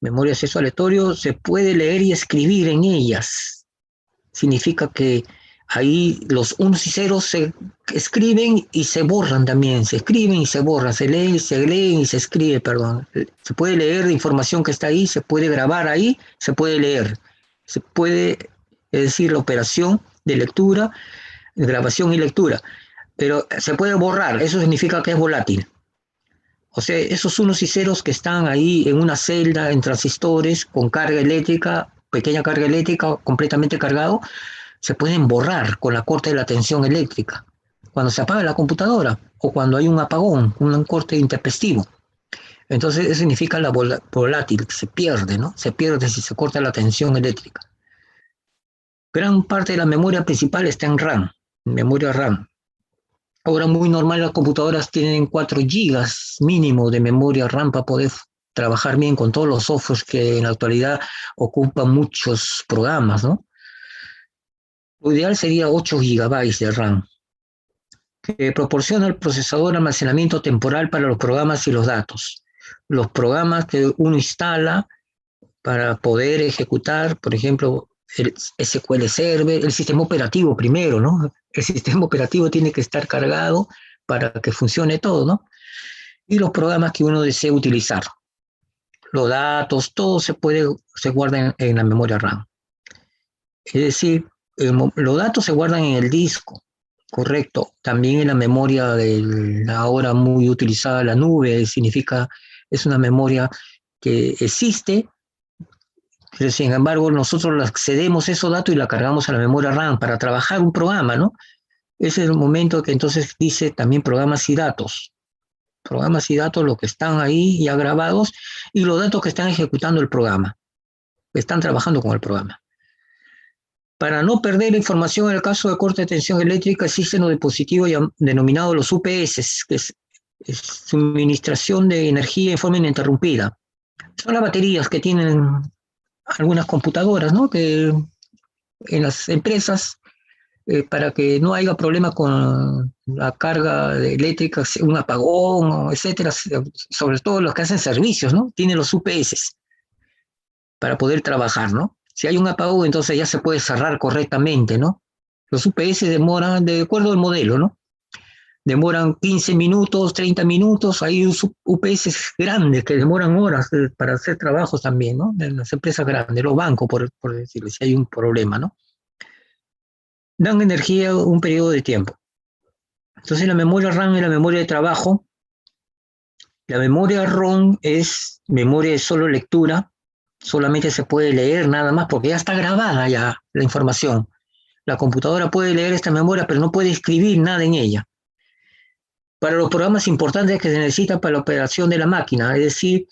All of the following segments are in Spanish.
Memoria de acceso aleatorio, se puede leer y escribir en ellas. Significa que ahí los unos y ceros se escriben y se borran también, se escriben y se borran, se leen y se escribe, perdón. Se puede leer la información que está ahí, se puede grabar ahí, se puede leer. Se puede, es decir, la operación de lectura, de grabación y lectura. Pero se puede borrar, eso significa que es volátil. O sea, esos unos y ceros que están ahí en una celda, en transistores, con carga eléctrica, pequeña carga eléctrica, completamente cargado, se pueden borrar con la corte de la tensión eléctrica. Cuando se apaga la computadora o cuando hay un apagón, un corte intempestivo. Entonces, eso significa la volátil, que se pierde, ¿no? Se pierde si se corta la tensión eléctrica. Gran parte de la memoria principal está en RAM, memoria RAM. Ahora muy normal las computadoras tienen 4 gigas mínimo de memoria RAM para poder trabajar bien con todos los softwares que en la actualidad ocupan muchos programas, ¿no? Lo ideal sería 8 gigabytes de RAM, que proporciona el procesador almacenamiento temporal para los programas y los datos. Los programas que uno instala para poder ejecutar, por ejemplo, el SQL Server, el sistema operativo primero, ¿no? El sistema operativo tiene que estar cargado para que funcione todo, ¿no? Y los programas que uno desea utilizar. Los datos, todo se guarda en la memoria RAM. Es decir, los datos se guardan en el disco, correcto. También en la memoria de la ahora muy utilizada la nube, significa, es una memoria que existe, pero sin embargo nosotros accedemos a esos datos y la cargamos a la memoria RAM para trabajar un programa, ¿no? Ese es el momento que entonces dice también programas y datos. Programas y datos, los que están ahí ya grabados, y los datos que están ejecutando el programa, que están trabajando con el programa. Para no perder información en el caso de corte de tensión eléctrica, existen los dispositivos denominados los UPS, que es suministración de energía en forma ininterrumpida. Son las baterías que tienen algunas computadoras, ¿no? Que en las empresas, para que no haya problema con la carga eléctrica, un apagón, etcétera, sobre todo los que hacen servicios, ¿no? Tienen los UPS para poder trabajar, ¿no? Si hay un apagón, entonces ya se puede cerrar correctamente, ¿no? Los UPS demoran, de acuerdo al modelo, ¿no? Demoran 15 minutos, 30 minutos, hay UPS grandes que demoran horas para hacer trabajos también, ¿no? En las empresas grandes, los bancos, por decirles, si hay un problema, ¿no? Dan energía un periodo de tiempo. Entonces la memoria RAM es la memoria de trabajo. La memoria ROM es memoria de solo lectura, solamente se puede leer nada más porque ya está grabada ya la información. La computadora puede leer esta memoria, pero no puede escribir nada en ella. Para los programas importantes que se necesitan para la operación de la máquina, es decir,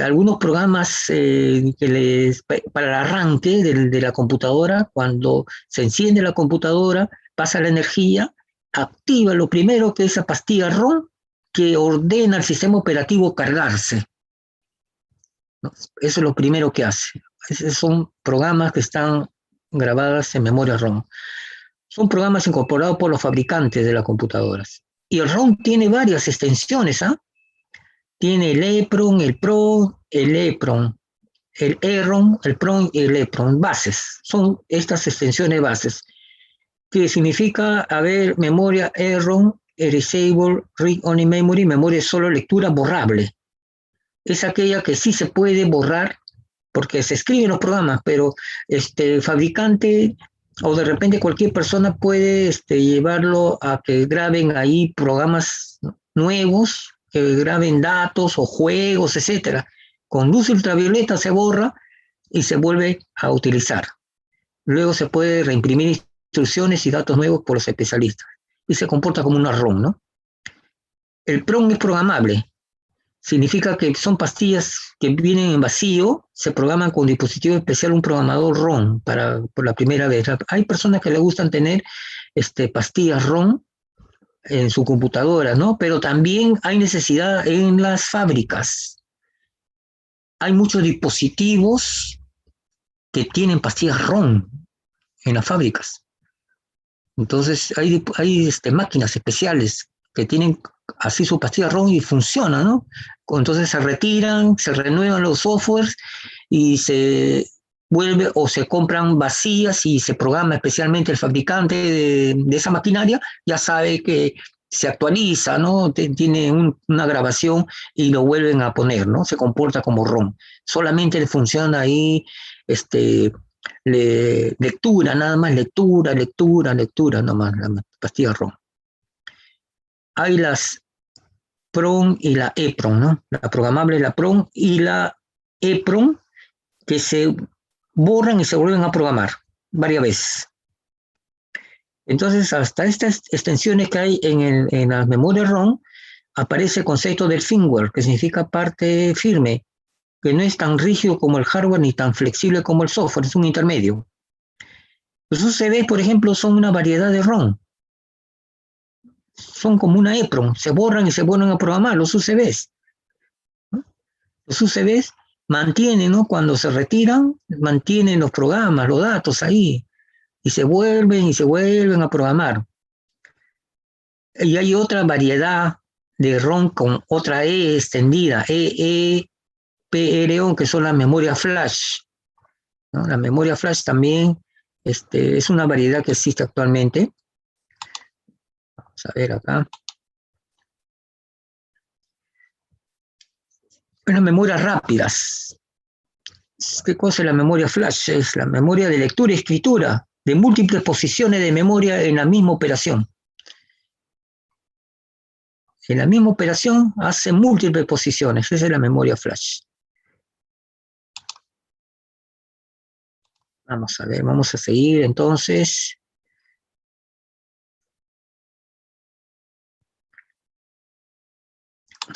algunos programas para el arranque de la computadora, cuando se enciende la computadora, pasa la energía, activa lo primero que es esa pastilla ROM que ordena al sistema operativo cargarse, ¿no? Eso es lo primero que hace. Esos son programas que están grabados en memoria ROM. Son programas incorporados por los fabricantes de las computadoras. Y el ROM tiene varias extensiones, ¿ah? Tiene el EPROM, el PRO, el EPROM, el EROM, el PROM y el EPROM, bases. Son estas extensiones bases, que significa haber memoria EROM, Erasable, Read Only Memory, memoria solo lectura borrable. Es aquella que sí se puede borrar porque se escriben los programas, pero el fabricante o de repente cualquier persona puede llevarlo a que graben ahí programas nuevos, que graben datos o juegos, etcétera. Con luz ultravioleta se borra y se vuelve a utilizar. Luego se puede reimprimir instrucciones y datos nuevos por los especialistas. Y se comporta como una ROM, ¿no? El PROM es programable. Significa que son pastillas que vienen en vacío, se programan con dispositivo especial, un programador ROM por la primera vez. Hay personas que les gustan tener pastillas ROM en su computadora, ¿no? Pero también hay necesidad en las fábricas. Hay muchos dispositivos que tienen pastillas ROM en las fábricas. Entonces hay máquinas especiales que tienen así su pastilla ROM y funciona, ¿no? Entonces se retiran, se renuevan los softwares y se vuelve o se compran vacías y se programa especialmente el fabricante de esa maquinaria, ya sabe que se actualiza, ¿no? Tiene una grabación y lo vuelven a poner, ¿no? Se comporta como ROM. Solamente le funciona ahí, lectura, nada más, lectura, nomás, la pastilla ROM. Hay las PROM y la EPROM, ¿no? La programable, la PROM y la EPROM, que se borran y se vuelven a programar varias veces. Entonces, hasta estas extensiones que hay en las memorias ROM, aparece el concepto del firmware, que significa parte firme, que no es tan rígido como el hardware ni tan flexible como el software, es un intermedio. Los UCB, por ejemplo, son una variedad de ROM. Son como una EPROM, se borran y se vuelven a programar los UCBs. ¿No? Los UCBs mantienen, ¿no? Cuando se retiran, mantienen los programas, los datos ahí, y se vuelven a programar. Y hay otra variedad de ROM con otra E extendida, EEPROM, que son las memorias flash, ¿no? La memoria flash también es una variedad que existe actualmente. Vamos a ver acá. Las memorias rápidas. ¿Qué cosa es la memoria flash? Es la memoria de lectura y escritura de múltiples posiciones de memoria en la misma operación. En la misma operación hace múltiples posiciones. Esa es la memoria flash. Vamos a ver, vamos a seguir entonces.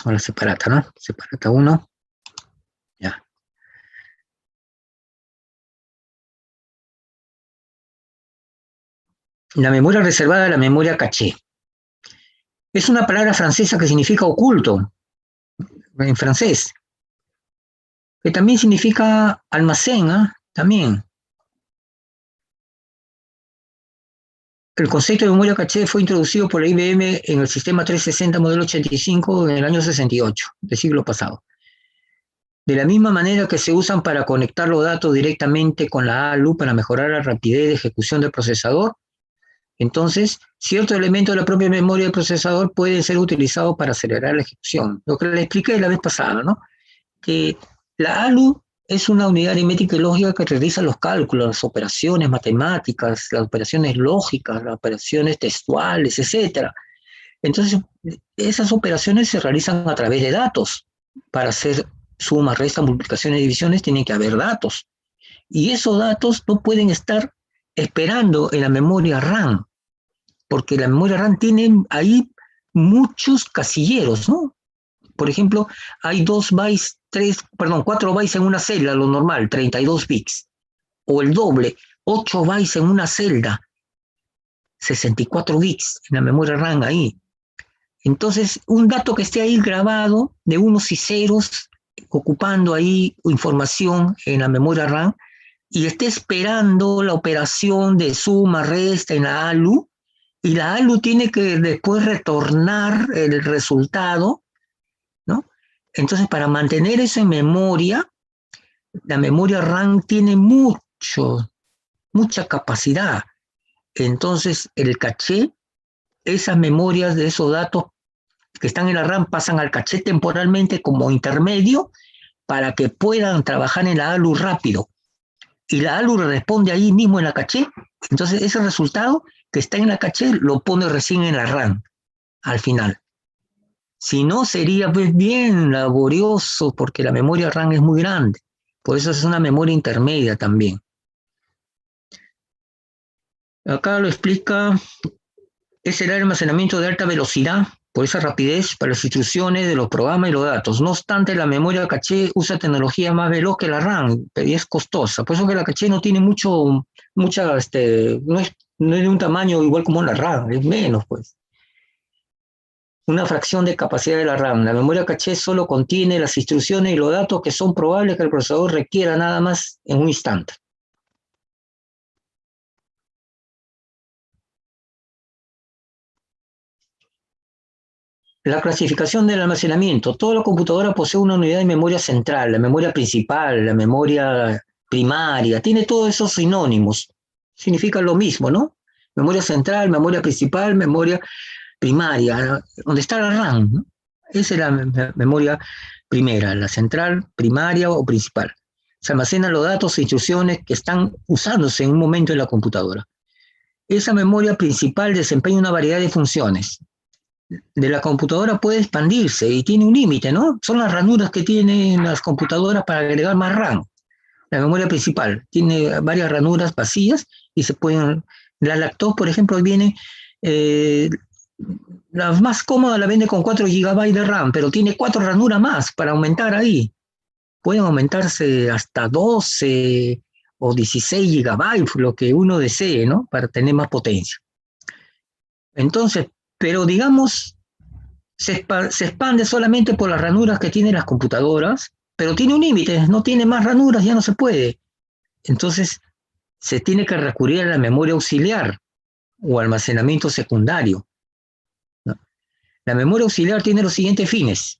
Con la separata, ¿no? Separata 1. Ya. La memoria reservada, la memoria caché. Es una palabra francesa que significa oculto, en francés, que también significa almacén, ¿eh? También. El concepto de memoria caché fue introducido por la IBM en el sistema 360 modelo 85 en el año 68 del siglo pasado. De la misma manera que se usan para conectar los datos directamente con la ALU para mejorar la rapidez de ejecución del procesador, entonces ciertos elementos de la propia memoria del procesador pueden ser utilizados para acelerar la ejecución. Lo que le expliqué la vez pasada, ¿no? Que la ALU es una unidad aritmética y lógica que realiza los cálculos, las operaciones matemáticas, las operaciones lógicas, las operaciones textuales, etc. Entonces, esas operaciones se realizan a través de datos. Para hacer sumas, restas, multiplicaciones y divisiones tienen que haber datos. Y esos datos no pueden estar esperando en la memoria RAM, porque la memoria RAM tiene ahí muchos casilleros, ¿no? Por ejemplo, hay 4 bytes en una celda, lo normal, 32 bits. O el doble, 8 bytes en una celda, 64 bits en la memoria RAM ahí. Entonces, un dato que esté ahí grabado de unos y ceros, ocupando ahí información en la memoria RAM, y esté esperando la operación de suma, resta en la ALU, y la ALU tiene que después retornar el resultado, ¿no? Entonces, para mantener eso en memoria, la memoria RAM tiene mucha capacidad. Entonces, el caché, esas memorias de esos datos que están en la RAM pasan al caché temporalmente como intermedio para que puedan trabajar en la ALU rápido. Y la ALU responde ahí mismo en la caché. Entonces, ese resultado que está en la caché lo pone recién en la RAM al final. Si no, sería pues bien laborioso porque la memoria RAM es muy grande. Por eso es una memoria intermedia también. Acá lo explica, es el almacenamiento de alta velocidad, por esa rapidez para las instrucciones de los programas y los datos. No obstante, la memoria caché usa tecnología más veloz que la RAM, y es costosa. Por eso que la caché no tiene no es de un tamaño igual como la RAM, es menos, pues. Una fracción de capacidad de la RAM. La memoria caché solo contiene las instrucciones y los datos que son probables que el procesador requiera nada más en un instante. La clasificación del almacenamiento. Toda la computadora posee una unidad de memoria central, la memoria principal, la memoria primaria, tiene todos esos sinónimos. Significa lo mismo, ¿no? Memoria central, memoria principal, memoria primaria, donde está la RAM, ¿no? Esa es la memoria primera, la central, primaria o principal. Se almacenan los datos e instrucciones que están usándose en un momento en la computadora. Esa memoria principal desempeña una variedad de funciones. De la computadora puede expandirse y tiene un límite, ¿no? Son las ranuras que tienen las computadoras para agregar más RAM. La memoria principal tiene varias ranuras vacías y se pueden... La laptop, por ejemplo, viene... la más cómoda la vende con 4 GB de RAM, pero tiene 4 ranuras más para aumentar ahí. Pueden aumentarse hasta 12 o 16 GB, lo que uno desee, ¿no? Para tener más potencia. Entonces, pero digamos, se expande solamente por las ranuras que tienen las computadoras, pero tiene un límite, no tiene más ranuras, ya no se puede. Entonces, se tiene que recurrir a la memoria auxiliar o almacenamiento secundario, ¿no? La memoria auxiliar tiene los siguientes fines.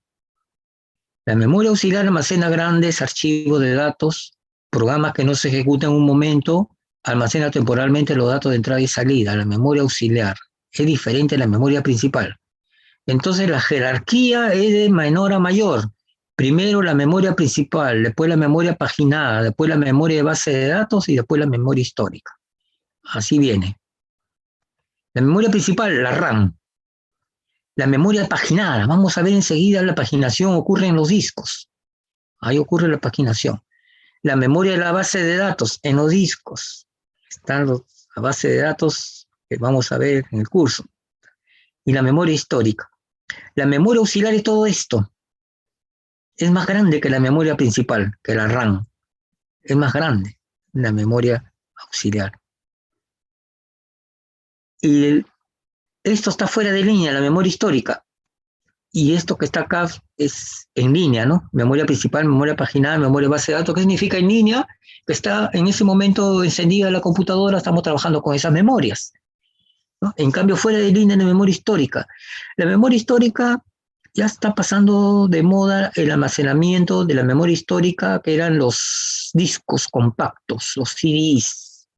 La memoria auxiliar almacena grandes archivos de datos, programas que no se ejecutan en un momento, almacena temporalmente los datos de entrada y salida. La memoria auxiliar es diferente a la memoria principal. Entonces la jerarquía es de menor a mayor. Primero la memoria principal, después la memoria paginada, después la memoria de base de datos y después la memoria histórica. Así viene. La memoria principal, la RAM. La memoria paginada, vamos a ver enseguida la paginación ocurre en los discos. Ahí ocurre la paginación. La memoria de la base de datos en los discos. Están la base de datos que vamos a ver en el curso. Y la memoria histórica. La memoria auxiliar de todo esto es más grande que la memoria principal, que la RAM. Es más grande la memoria auxiliar. Y esto está fuera de línea, la memoria histórica. Y esto que está acá es en línea, ¿no? Memoria principal, memoria paginal, memoria base de datos. ¿Qué significa en línea? Que está en ese momento encendida la computadora, estamos trabajando con esas memorias, ¿no? En cambio, fuera de línea la memoria histórica. La memoria histórica ya está pasando de moda el almacenamiento de la memoria histórica, que eran los discos compactos, los CDs.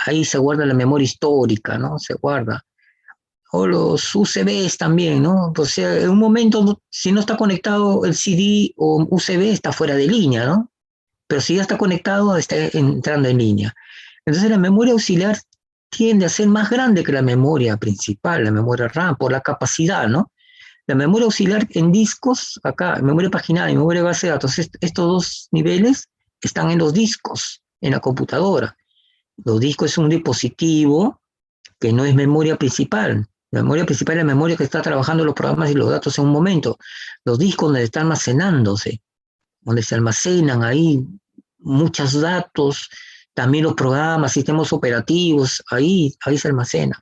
Ahí se guarda la memoria histórica, ¿no? Se guarda. O los UCBs también, ¿no? O sea, en un momento, si no está conectado el CD o USB, está fuera de línea, ¿no? Pero si ya está conectado, está entrando en línea. Entonces la memoria auxiliar tiende a ser más grande que la memoria principal, la memoria RAM, por la capacidad, ¿no? La memoria auxiliar en discos, acá, memoria paginada y memoria base de datos, estos dos niveles están en los discos, en la computadora. Los discos es un dispositivo que no es memoria principal. La memoria principal es la memoria que está trabajando los programas y los datos en un momento. Los discos donde están almacenándose, donde se almacenan ahí muchos datos, también los programas, sistemas operativos, ahí se almacena.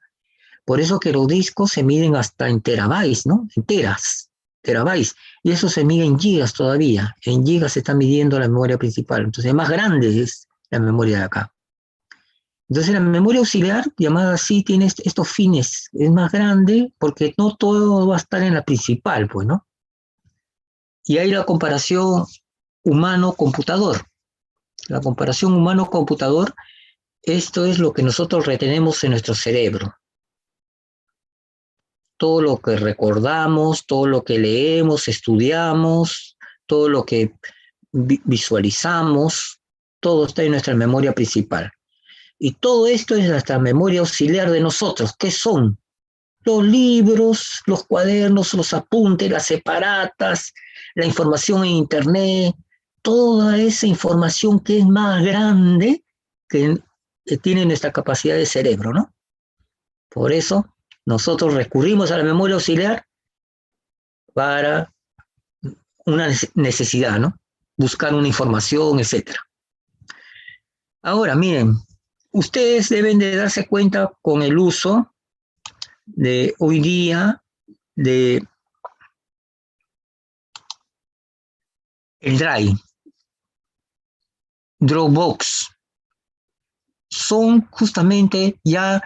Por eso que los discos se miden hasta en terabytes, ¿no? En terabytes. Y eso se mide en gigas todavía. En gigas se está midiendo la memoria principal. Entonces, más grande es la memoria de acá. Entonces, la memoria auxiliar, llamada así, tiene estos fines. Es más grande porque no todo va a estar en la principal, pues, ¿no? Y hay la comparación humano-computador. La comparación humano-computador, esto es lo que nosotros retenemos en nuestro cerebro. Todo lo que recordamos, todo lo que leemos, estudiamos, todo lo que visualizamos, todo está en nuestra memoria principal. Y todo esto es nuestra memoria auxiliar de nosotros. ¿Qué son? Los libros, los cuadernos, los apuntes, las separatas, la información en internet, toda esa información que es más grande que tiene nuestra capacidad de cerebro, ¿no? Por eso nosotros recurrimos a la memoria auxiliar para una necesidad, ¿no? Buscar una información, etc. Ahora, miren, ustedes deben de darse cuenta con el uso de hoy día de el Drive, Dropbox. Son justamente ya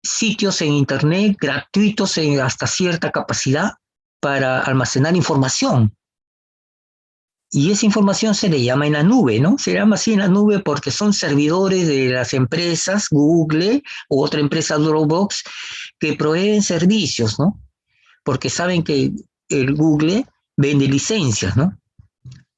sitios en internet gratuitos hasta cierta capacidad para almacenar información. Y esa información se le llama en la nube, ¿no? Se llama así en la nube porque son servidores de las empresas, Google u otra empresa Dropbox, que proveen servicios, ¿no? Porque saben que el Google vende licencias, ¿no?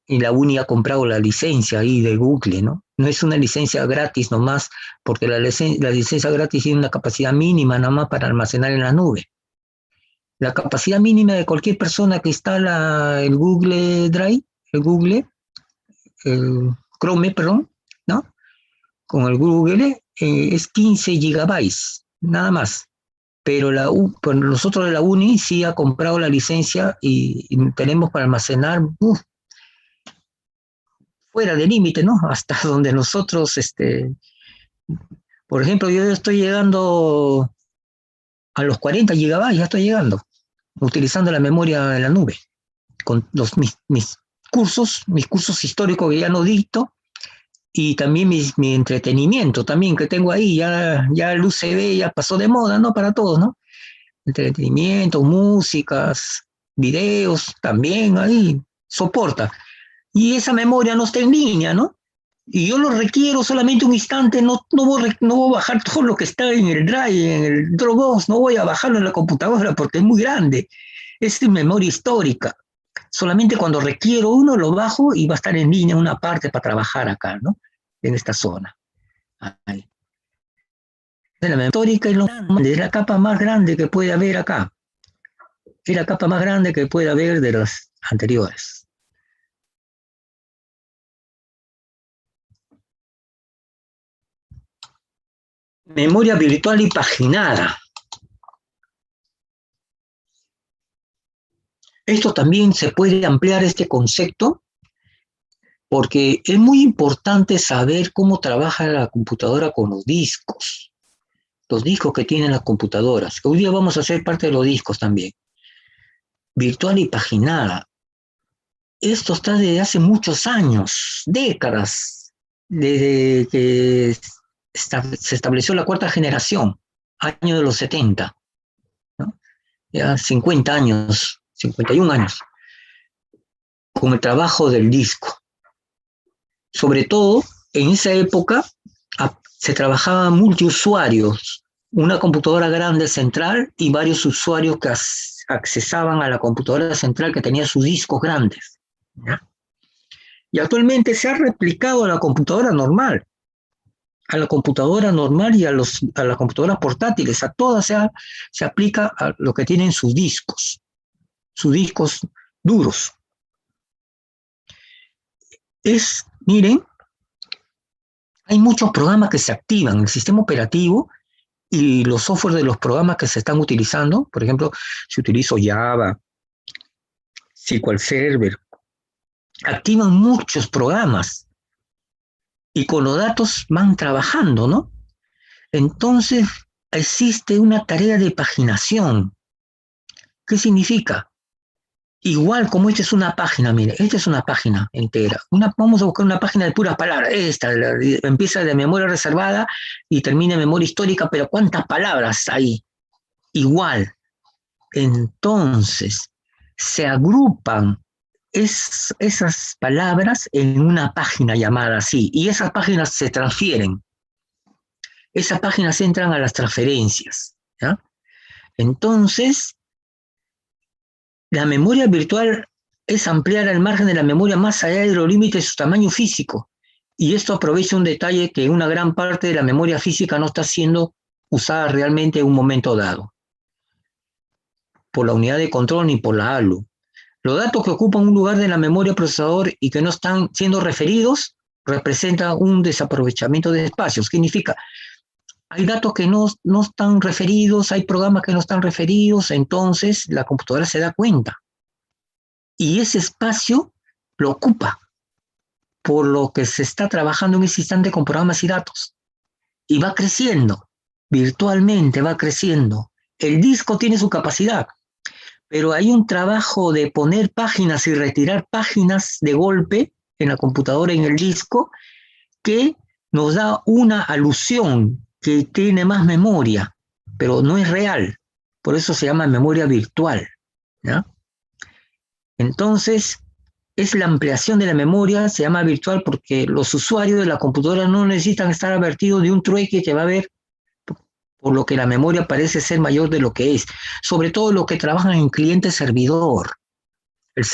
Y la UNI ha comprado la licencia ahí de Google, ¿no? No es una licencia gratis nomás, porque la licencia gratis tiene una capacidad mínima nada más para almacenar en la nube. La capacidad mínima de cualquier persona que instala el Google Drive, el Chrome, perdón, ¿no? Con el Google es 15 gigabytes, nada más. Pero nosotros de la UNI sí ha comprado la licencia y tenemos para almacenar fuera de límite, ¿no? Hasta donde nosotros, por ejemplo, yo estoy llegando a los 40 gigabytes, ya estoy llegando, utilizando la memoria en la nube, con mis cursos históricos que ya no dicto, y también mi entretenimiento también que tengo ahí, ya el UCB ya pasó de moda, ¿no? Para todos, ¿no? Entretenimiento, músicas, videos, también ahí soporta. Y esa memoria no está en línea, ¿no? Y yo lo requiero solamente un instante, no voy a bajar todo lo que está en el Drive, en el Dropbox, no voy a bajarlo en la computadora porque es muy grande. Es memoria histórica. Solamente cuando requiero uno lo bajo y va a estar en línea una parte para trabajar acá, ¿no? En esta zona. Ahí. La memoria histórica es la capa más grande que puede haber acá. Es la capa más grande que puede haber de las anteriores. Memoria virtual y paginada. Esto también se puede ampliar este concepto porque es muy importante saber cómo trabaja la computadora con los discos que tienen las computadoras. Hoy día vamos a hacer parte de los discos también. Virtual y paginada. Esto está desde hace muchos años, décadas, desde que se estableció la cuarta generación, año de los 70, ¿no? Ya 50 años, 51 años, con el trabajo del disco. Sobre todo, en esa época se trabajaba multiusuarios, una computadora grande central y varios usuarios que accesaban a la computadora central que tenía sus discos grandes, ¿ya? Y actualmente se ha replicado a la computadora normal y a las computadoras portátiles, a todas se aplica a lo que tienen sus discos duros. Miren, hay muchos programas que se activan, el sistema operativo y los software de los programas que se están utilizando. Por ejemplo, si utilizo Java, SQL Server, activan muchos programas y con los datos van trabajando, ¿no? Entonces, existe una tarea de paginación. ¿Qué significa? Igual como esta es una página, mire, esta es una página entera. Vamos a buscar una página de puras palabras. Empieza de memoria reservada y termina en memoria histórica, pero ¿cuántas palabras hay? Igual. Entonces, se agrupan esas palabras en una página llamada así, y esas páginas se transfieren. Esas páginas entran a las transferencias, ¿ya? Entonces, la memoria virtual es ampliar el margen de la memoria más allá de los límites de su tamaño físico. Y esto aprovecha un detalle que una gran parte de la memoria física no está siendo usada realmente en un momento dado, por la unidad de control ni por la ALU. Los datos que ocupan un lugar de la memoria procesador y que no están siendo referidos representan un desaprovechamiento de espacio. Significa, hay datos que no están referidos, hay programas que no están referidos, entonces la computadora se da cuenta. Y ese espacio lo ocupa, por lo que se está trabajando en ese instante con programas y datos. Y va creciendo, virtualmente va creciendo. El disco tiene su capacidad, pero hay un trabajo de poner páginas y retirar páginas de golpe en la computadora, en el disco, que nos da una alusión que tiene más memoria. pero no es real. Por eso se llama memoria virtual, ¿ya? Entonces, es la ampliación de la memoria, se llama virtual porque los usuarios de la computadora no necesitan estar advertidos de un trueque que va a haber, por lo que la memoria parece ser mayor de lo que es. Sobre todo los que trabajan en cliente-servidor. El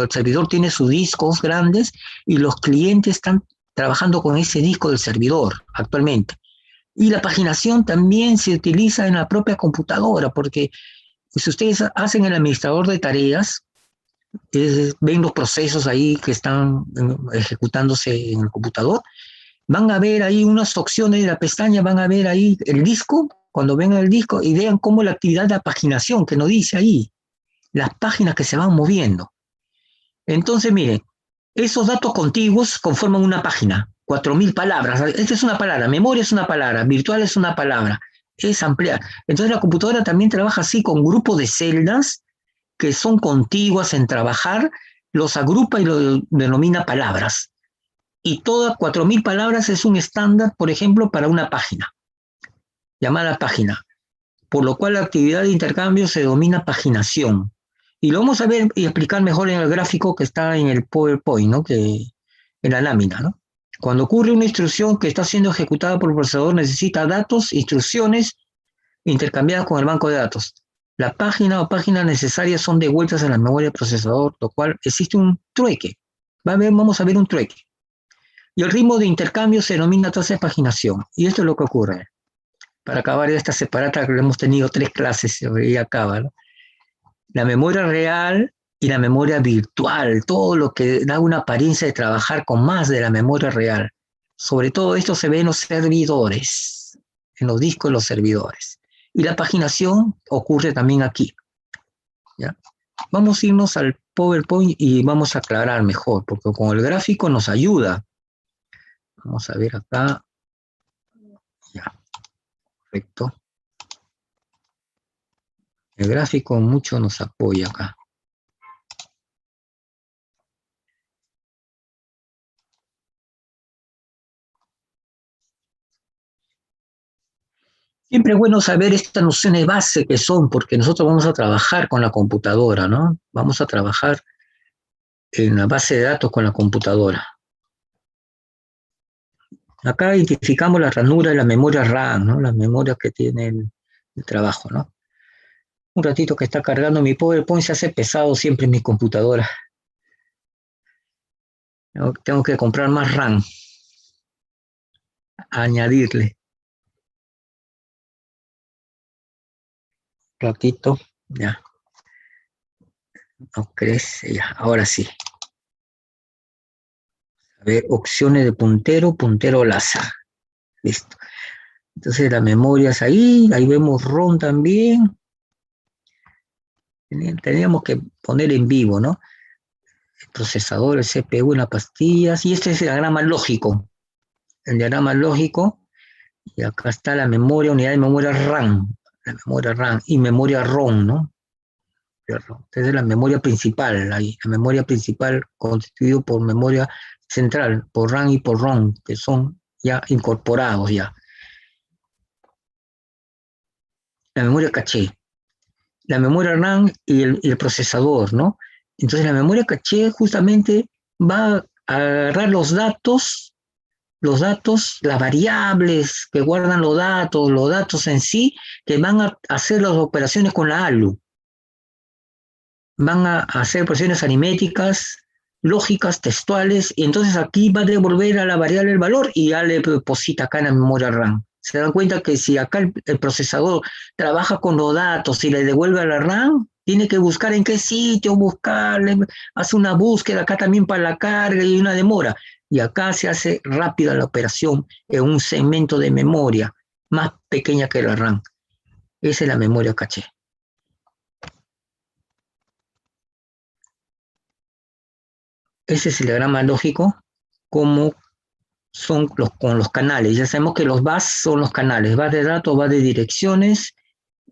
servidor tiene sus discos grandes y los clientes están trabajando con ese disco del servidor actualmente. Y la paginación también se utiliza en la propia computadora, porque si ustedes hacen el administrador de tareas, ven los procesos ahí que están ejecutándose en el computador, van a ver ahí unas opciones de la pestaña, van a ver ahí el disco, cuando ven el disco y vean cómo la actividad de la paginación que nos dice ahí, las páginas que se van moviendo. Entonces, miren, esos datos contiguos conforman una página, 4.000 palabras. Esta es una palabra, memoria es una palabra, virtual es una palabra, es ampliar. Entonces la computadora también trabaja así con grupos de celdas que son contiguas en trabajar, los agrupa y lo denomina palabras. Y todas 4.000 palabras es un estándar, por ejemplo, para una página, llamada página, por lo cual la actividad de intercambio se denomina paginación. Y lo vamos a ver y explicar mejor en el gráfico que está en el PowerPoint, ¿no? Que, en la lámina, ¿no? Cuando ocurre una instrucción que está siendo ejecutada por el procesador, necesita datos, instrucciones intercambiadas con el banco de datos. La página o páginas necesarias son devueltas a la memoria del procesador, lo cual existe un trueque. Vamos a ver un trueque. Y el ritmo de intercambio se denomina tasa de paginación. Y esto es lo que ocurre. Para acabar esta separata que hemos tenido 3 clases y acaba, ¿no? La memoria real y la memoria virtual, todo lo que da una apariencia de trabajar con más de la memoria real. Sobre todo esto se ve en los servidores, en los discos de los servidores. Y la paginación ocurre también aquí, ¿ya? Vamos a irnos al PowerPoint y vamos a aclarar mejor, porque con el gráfico nos ayuda. Vamos a ver acá. Ya, perfecto. El gráfico mucho nos apoya acá. Siempre es bueno saber estas nociones base que son, porque nosotros vamos a trabajar con la computadora, ¿no? Vamos a trabajar en la base de datos con la computadora. Acá identificamos la ranura de la memoria RAM, ¿no? Las memorias que tiene el trabajo, ¿no? Un ratito que está cargando mi PowerPoint, se hace pesado siempre en mi computadora. Tengo que comprar más RAM, añadirle. Un ratito, ya. No crece, ya. Ahora sí. A ver, opciones de puntero, puntero láser. Listo. Entonces la memoria es ahí vemos ROM también. Teníamos que poner en vivo, ¿no? El procesador, el CPU, las pastillas, y este es el diagrama lógico. El diagrama lógico, y acá está la memoria, unidad de memoria RAM, la memoria RAM y memoria ROM, ¿no? Entonces la memoria principal, la memoria principal constituida por memoria central, por RAM y por ROM, que son ya incorporados ya. La memoria caché, la memoria RAM y el procesador, ¿no? Entonces la memoria caché justamente va a agarrar los datos, las variables que guardan los datos en sí, que van a hacer las operaciones con la ALU. Van a hacer operaciones aritméticas, lógicas, textuales, y entonces aquí va a devolver a la variable el valor y ya le deposita acá en la memoria RAM. Se dan cuenta que si acá el procesador trabaja con los datos y le devuelve a la RAM, tiene que buscar en qué sitio buscarle, hace una búsqueda acá también para la carga y una demora. Y acá se hace rápida la operación en un segmento de memoria más pequeña que la RAM. Esa es la memoria caché. Ese es el diagrama lógico, como son con los canales. Ya sabemos que los VAS son los canales, VAS de datos, VAS de direcciones.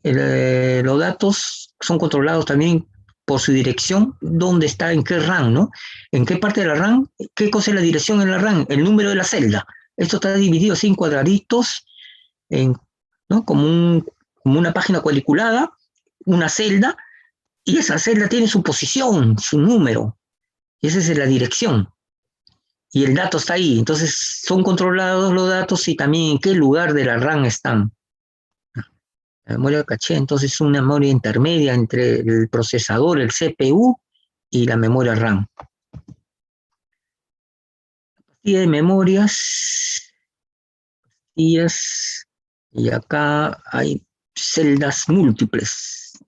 Los datos son controlados también por su dirección, dónde está, en qué RAM, ¿no? En qué parte de la RAM, qué cosa es la dirección en la RAM, el número de la celda. Esto está dividido así en cuadraditos, ¿no? Como como una página cuadriculada, una celda, y esa celda tiene su posición, su número, y esa es la dirección. Y el dato está ahí. Entonces son controlados los datos y también en qué lugar de la RAM están. La memoria de caché, entonces, es una memoria intermedia entre el procesador, el CPU y la memoria RAM. Y de memorias, y acá hay celdas múltiples.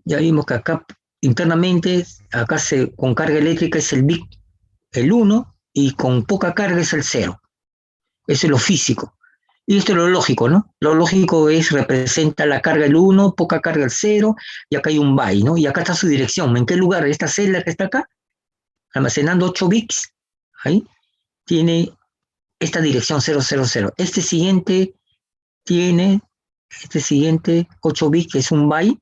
Ya vimos que acá internamente, acá con carga eléctrica es el bit, el 1, y con poca carga es el 0. Eso es lo físico. Y esto es lo lógico, ¿no? Lo lógico representa la carga el 1, poca carga el 0, y acá hay un byte, ¿no? Y acá está su dirección. ¿En qué lugar? Esta celda que está acá, almacenando 8 bits, ahí, tiene esta dirección 000. Este siguiente 8 bits, que es un byte,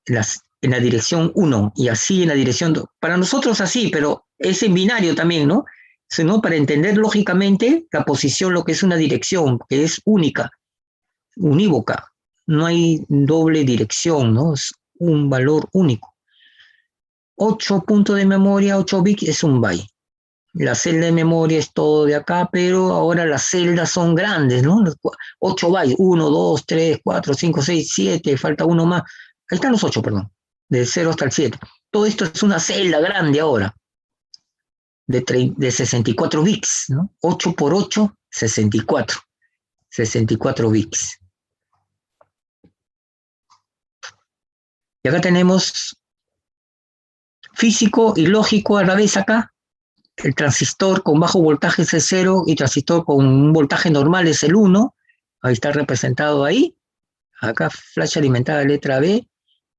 en la dirección 1, y así en la dirección 2. Para nosotros así, pero es en binario también, ¿no? Sino para entender lógicamente la posición, lo que es una dirección, que es única, unívoca. No hay doble dirección, ¿no? Es un valor único. 8 puntos de memoria, 8 bits es un byte. La celda de memoria es todo de acá, pero ahora las celdas son grandes, ¿no? 8 bytes, 1, 2, 3, 4, 5, 6, 7, falta uno más. Ahí están los 8, perdón, de 0 hasta el 7. Todo esto es una celda grande ahora, de 64 bits, ¿no? 8 por 8, 64. 64 bits. Y acá tenemos físico y lógico a la vez acá. El transistor con bajo voltaje es el 0 y transistor con un voltaje normal es el 1. Ahí está representado ahí. Acá flash alimentada letra B.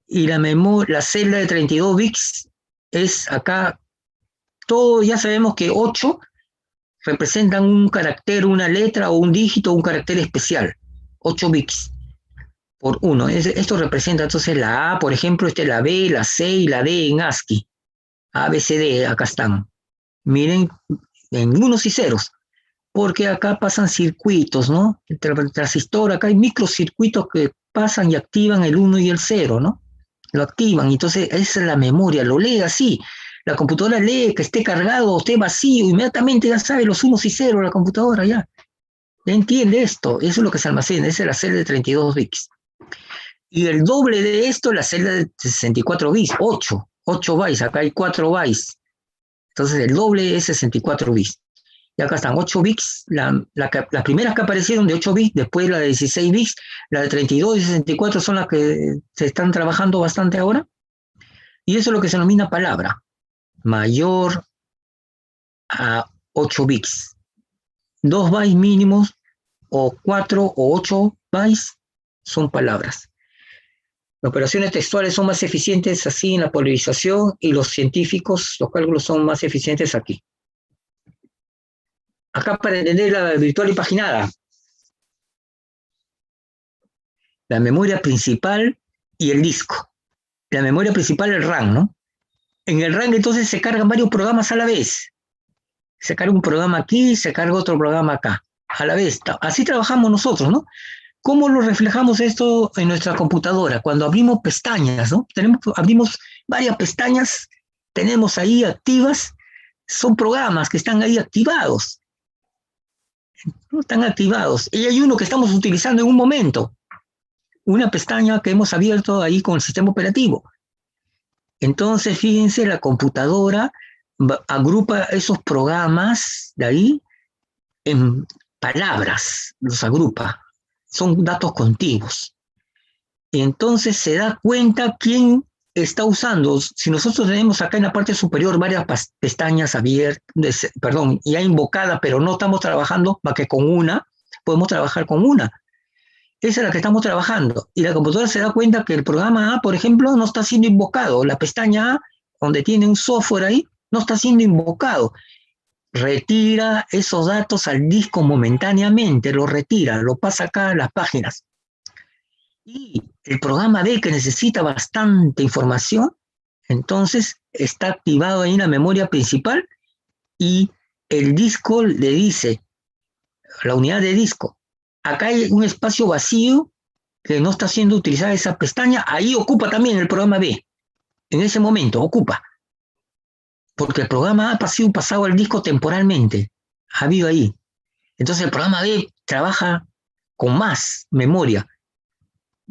Y la celda de 32 bits es acá. Todo ya sabemos que 8 representan un carácter, una letra o un dígito o un carácter especial. 8 bits por 1. Esto representa entonces la A, por ejemplo, la B, la C y la D en ASCII. A, B, C, D, acá están. Miren, en unos y ceros, porque acá pasan circuitos, ¿no? Entre el transistor, acá hay microcircuitos que pasan y activan el 1 y el 0, ¿no? Lo activan, entonces esa es la memoria, lo lee así. La computadora lee que esté cargado o esté vacío, inmediatamente ya sabe los unos y ceros la computadora ya. Ya entiende esto, eso es lo que se almacena, esa es la celda de 32 bits. Y el doble de esto, la celda de 64 bits, 8 bytes, acá hay 4 bytes. Entonces el doble es 64 bits. Y acá están 8 bits, las primeras que aparecieron de 8 bits, después la de 16 bits, la de 32 y 64 son las que se están trabajando bastante ahora. Y eso es lo que se denomina palabra, mayor a 8 bits. 2 bytes mínimos, o 4 o 8 bytes, son palabras. Las operaciones textuales son más eficientes así en la polarización y los científicos, los cálculos son más eficientes aquí. Acá para entender la virtual y paginada. La memoria principal y el disco. La memoria principal, el RAM, ¿no? En el RAM entonces se cargan varios programas a la vez. Se carga un programa aquí, se carga otro programa acá, a la vez. Así trabajamos nosotros, ¿no? ¿Cómo lo reflejamos esto en nuestra computadora? Cuando abrimos pestañas, ¿no? Abrimos varias pestañas, tenemos ahí activas, son programas que están ahí activados. ¿No? Están activados. Y hay uno que estamos utilizando en un momento, una pestaña que hemos abierto ahí con el sistema operativo. Entonces, fíjense, la computadora agrupa esos programas de ahí en palabras, los agrupa. Son datos contiguos. Y entonces se da cuenta quién está usando. Si nosotros tenemos acá en la parte superior varias pestañas abiertas, ya invocadas, pero no estamos trabajando más que con una, podemos trabajar con una. Esa es la que estamos trabajando. Y la computadora se da cuenta que el programa A, por ejemplo, no está siendo invocado. La pestaña A, donde tiene un software ahí, no está siendo invocado. Retira esos datos al disco momentáneamente, lo retira, lo pasa acá a las páginas. Y el programa B, que necesita bastante información, entonces está activado ahí en la memoria principal y el disco le dice, la unidad de disco, acá hay un espacio vacío que no está siendo utilizada esa pestaña, ahí ocupa también el programa B. En ese momento ocupa. Porque el programa A ha sido pasado al disco temporalmente. Ha habido ahí. Entonces el programa B trabaja con más memoria.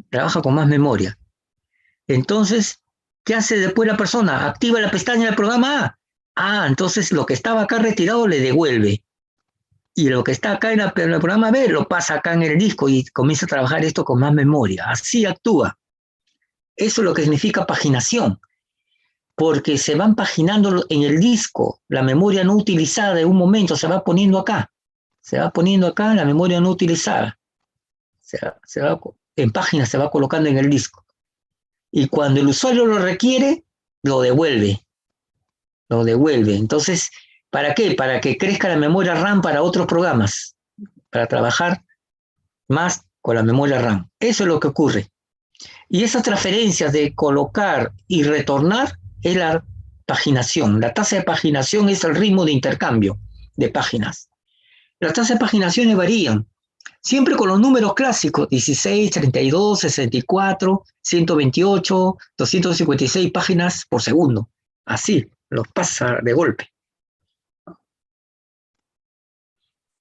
Trabaja con más memoria. Entonces, ¿qué hace después la persona? Activa la pestaña del programa A. Ah, entonces lo que estaba acá retirado le devuelve. Y lo que está acá en el programa B lo pasa acá en el disco y comienza a trabajar esto con más memoria. Así actúa. Eso es lo que significa paginación. Porque se van paginando en el disco. La memoria no utilizada de un momento se va poniendo acá. Se va poniendo acá la memoria no utilizada. En páginas se va colocando en el disco. Y cuando el usuario lo requiere, lo devuelve. Lo devuelve. Entonces, ¿para qué? Para que crezca la memoria RAM para otros programas. Para trabajar más con la memoria RAM. Eso es lo que ocurre. Y esas transferencias de colocar y retornar es la paginación. La tasa de paginación es el ritmo de intercambio de páginas. Las tasas de paginaciones varían, siempre con los números clásicos, 16, 32, 64, 128, 256 páginas por segundo. Así, los pasa de golpe.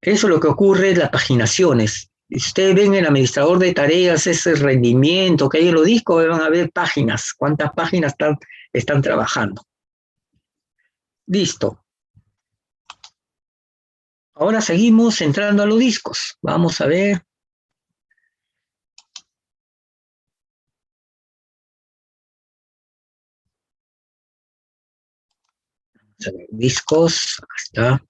Eso es lo que ocurre en las paginaciones. Si ustedes ven el administrador de tareas, ese rendimiento que hay en los discos, van a ver páginas, cuántas páginas están trabajando. Listo. Ahora seguimos entrando a los discos. Vamos a ver. Discos, acá está.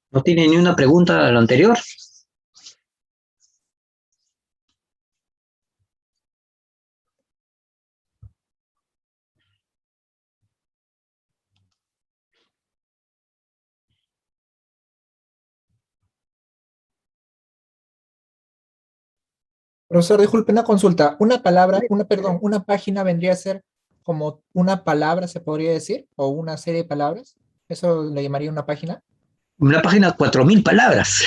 ¿No tiene ni una pregunta a lo anterior? Profesor, disculpe una consulta. Una palabra, perdón, una página vendría a ser como una palabra, se podría decir, o una serie de palabras. ¿Eso le llamaría una página? Una página 4000 palabras.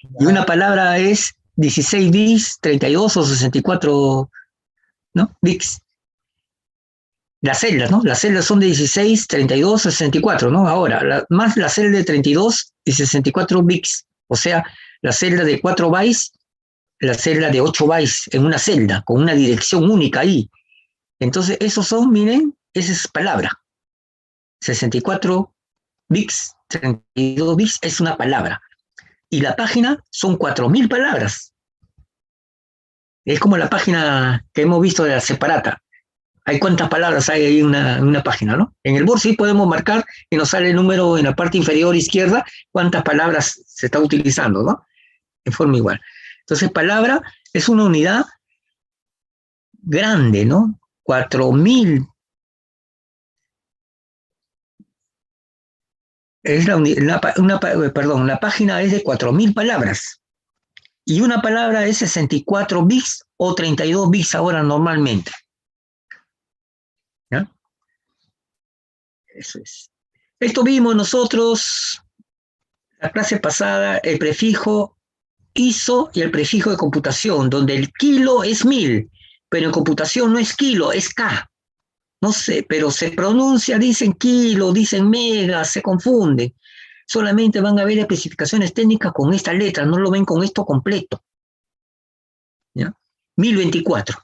Y Ya, una palabra es 16 bits, 32 o 64, ¿no? Bits. Las celdas, ¿no? Las celdas son de 16, 32, 64, ¿no? Ahora, más la celda de 32 y 64 bits. O sea, la celda de 4 bytes, la celda de 8 bytes en una celda, con una dirección única ahí. Entonces, esos son, miren, esa es palabra. 64 bits, 32 bits es una palabra. Y la página son 4000 palabras. Es como la página que hemos visto de la separata. Hay cuántas palabras hay ahí en una página, ¿no? En el Word sí podemos marcar y nos sale el número en la parte inferior izquierda, cuántas palabras se está utilizando, ¿no? En forma igual. Entonces, palabra es una unidad grande, ¿no? 4000. Es la página es de 4000 palabras. Y una palabra es 64 bits o 32 bits ahora normalmente. ¿Ya? Eso es. Esto vimos nosotros la clase pasada, el prefijo ISO y el prefijo de computación, donde el kilo es 1000, pero en computación no es kilo, es K. No sé, pero se pronuncia, dicen kilo, dicen mega, se confunde. Solamente van a ver especificaciones técnicas con esta letra, no lo ven con esto completo. ¿Ya? 1024.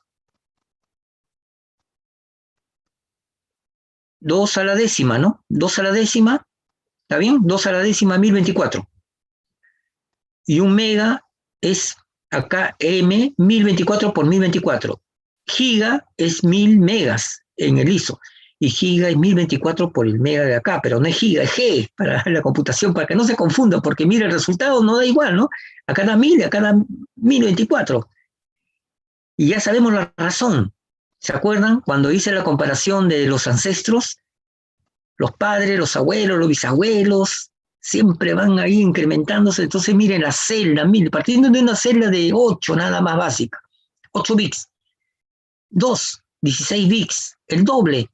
2 a la décima, ¿no? 2 a la décima, ¿está bien? 2 a la décima, 1024. Y un mega es acá M, 1024 por 1024. Giga es 1000 megas en el ISO. Y giga es 1024 por el mega de acá, pero no es giga, es G para la computación, para que no se confunda, porque mira, el resultado no da igual, ¿no? A cada 1000 y a cada 1024. Y ya sabemos la razón. ¿Se acuerdan cuando hice la comparación de los ancestros? Los padres, los abuelos, los bisabuelos, siempre van ahí incrementándose. Entonces miren la celda, miren, partiendo de una celda de 8 nada más básica, 8 bits, 2, 16 bits, el doble,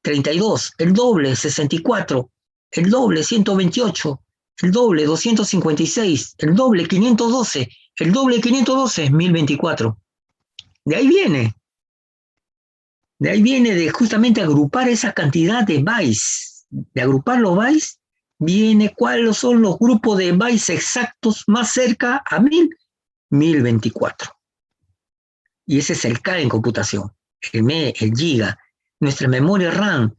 32, el doble, 64, el doble, 128, el doble, 256, el doble, 512, el doble, 512, 1024. De ahí viene. De ahí viene de justamente agrupar esa cantidad de bytes. De agrupar los bytes, viene cuáles son los grupos de bytes exactos más cerca a 1024. Y ese es el K en computación, el giga. Nuestra memoria RAM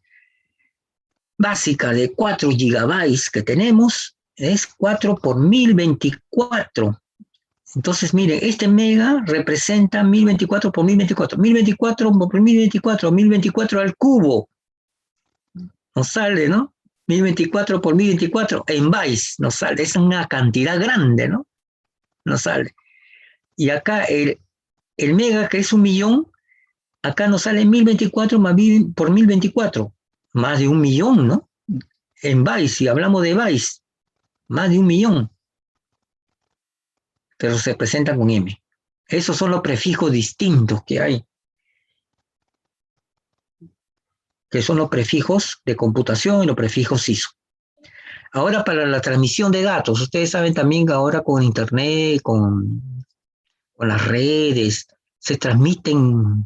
básica de 4 gigabytes que tenemos es 4 por 1024. Entonces, miren, este mega representa 1024 por 1024. 1024 por 1024, 1024 al cubo. Nos sale, ¿no? 1024 por 1024 en bytes nos sale. Es una cantidad grande, ¿no? Nos sale. Y acá el mega, que es 1.000.000, acá nos sale 1024 por 1024. Más de 1.000.000, ¿no? En bytes, si hablamos de bytes, más de 1.000.000. Pero se presentan con M. Esos son los prefijos distintos que hay, que son los prefijos de computación y los prefijos ISO. Ahora, para la transmisión de datos, ustedes saben también que ahora con Internet, con las redes, se transmiten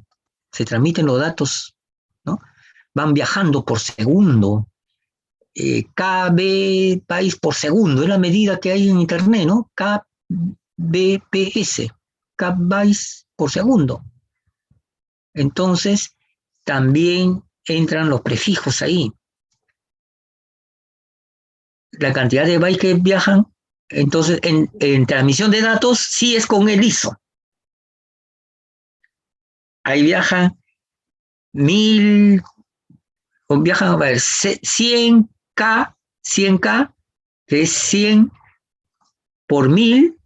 los datos, ¿no? Van viajando por segundo, KB bytes por segundo, es la medida que hay en Internet, ¿no? KBPS, bytes por segundo. Entonces, también entran los prefijos ahí. La cantidad de bytes que viajan, entonces, en transmisión de datos, sí es con el ISO. Ahí viajan 1.000, viajan a ver, 100K, que es 100 por 1.000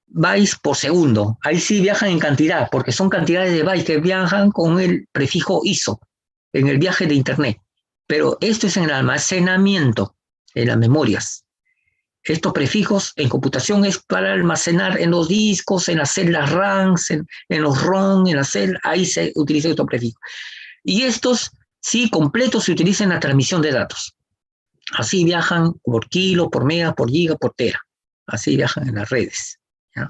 bytes por segundo. Ahí sí viajan en cantidad, porque son cantidades de bytes que viajan con el prefijo ISO en el viaje de Internet. Pero esto es en el almacenamiento, en las memorias. Estos prefijos en computación es para almacenar en los discos, en las celdas RAM, en los ROM, en las celdas, ahí se utiliza estos prefijos. Y estos, sí, completos se utilizan en la transmisión de datos. Así viajan por kilo, por mega, por giga, por tera. Así viajan en las redes, ¿ya?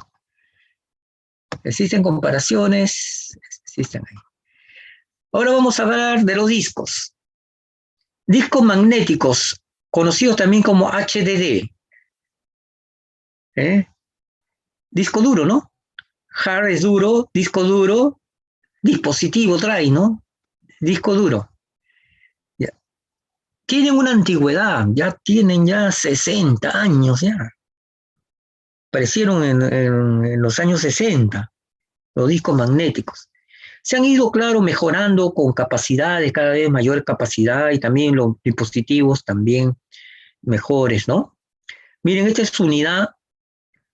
Existen comparaciones, existen ahí. Ahora vamos a hablar de los discos. Discos magnéticos, conocidos también como HDD. Disco duro, ¿no? Hard es duro, disco duro, dispositivo trae, ¿no? Disco duro. Ya. Tienen una antigüedad, ya tienen 60 años ya. Aparecieron en los años 60, los discos magnéticos. Se han ido, claro, mejorando con capacidades, cada vez mayor capacidad, y también los dispositivos también mejores, ¿no? Miren, esta es su unidad.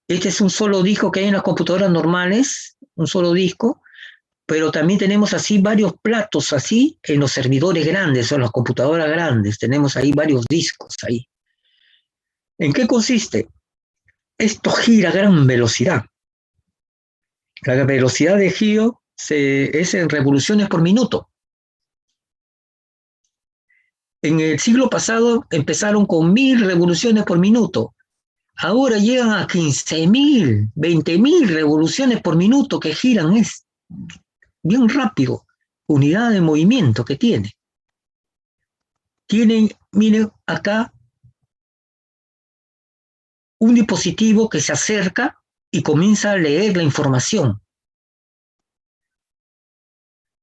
Este es un solo disco que hay en las computadoras normales, un solo disco, pero también tenemos así varios platos así en los servidores grandes o en las computadoras grandes. Tenemos ahí varios discos ahí. ¿En qué consiste? Esto gira a gran velocidad. La velocidad de giro es en revoluciones por minuto. En el siglo pasado empezaron con 1.000 revoluciones por minuto. Ahora llegan a 15.000, 20.000 revoluciones por minuto que giran. Es bien rápido. Unidad de movimiento que tiene. Tienen, miren acá, un dispositivo que se acerca y comienza a leer la información.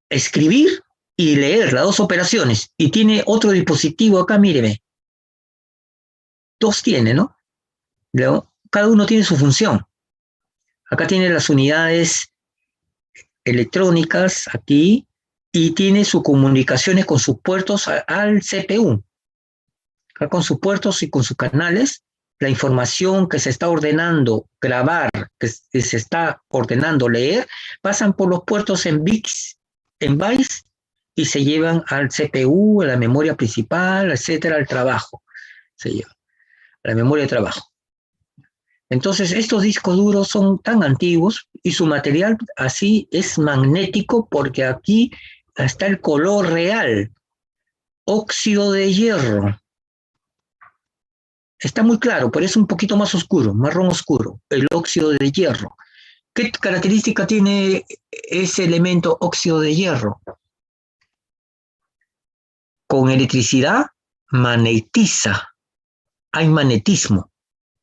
Escribir y leer, las dos operaciones. Y tiene otro dispositivo acá, míreme. Dos tiene, ¿no? Cada uno tiene su función. Acá tiene las unidades electrónicas, aquí, y tiene sus comunicaciones con sus puertos al CPU. Acá con sus puertos y con sus canales, la información que se está ordenando grabar, que se está ordenando leer, pasan por los puertos en bits, en bytes, y se llevan al CPU, a la memoria principal, etcétera, al trabajo. Se lleva. la memoria de trabajo. Entonces, estos discos duros son tan antiguos y su material así es magnético porque aquí está el color real, óxido de hierro. Está muy claro, pero es un poquito más oscuro, marrón oscuro, el óxido de hierro. ¿Qué característica tiene ese elemento óxido de hierro? Con electricidad magnetiza, hay magnetismo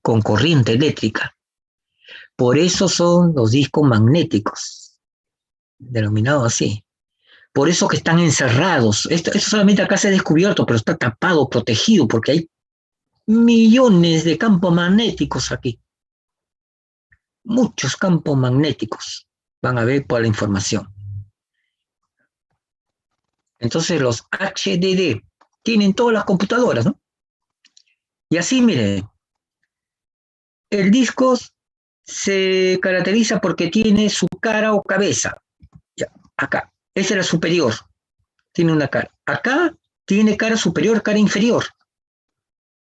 con corriente eléctrica. Por eso son los discos magnéticos, denominados así. Por eso que están encerrados. Esto solamente acá se ha descubierto, pero está tapado, protegido, porque hay millones de campos magnéticos aquí. Muchos campos magnéticos van a ver por la información. Entonces los HDD tienen todas las computadoras, ¿no? Y así, miren, el disco se caracteriza porque tiene su cara o cabeza. Ya, acá, esa es la superior. Tiene una cara. Acá tiene cara superior, cara inferior.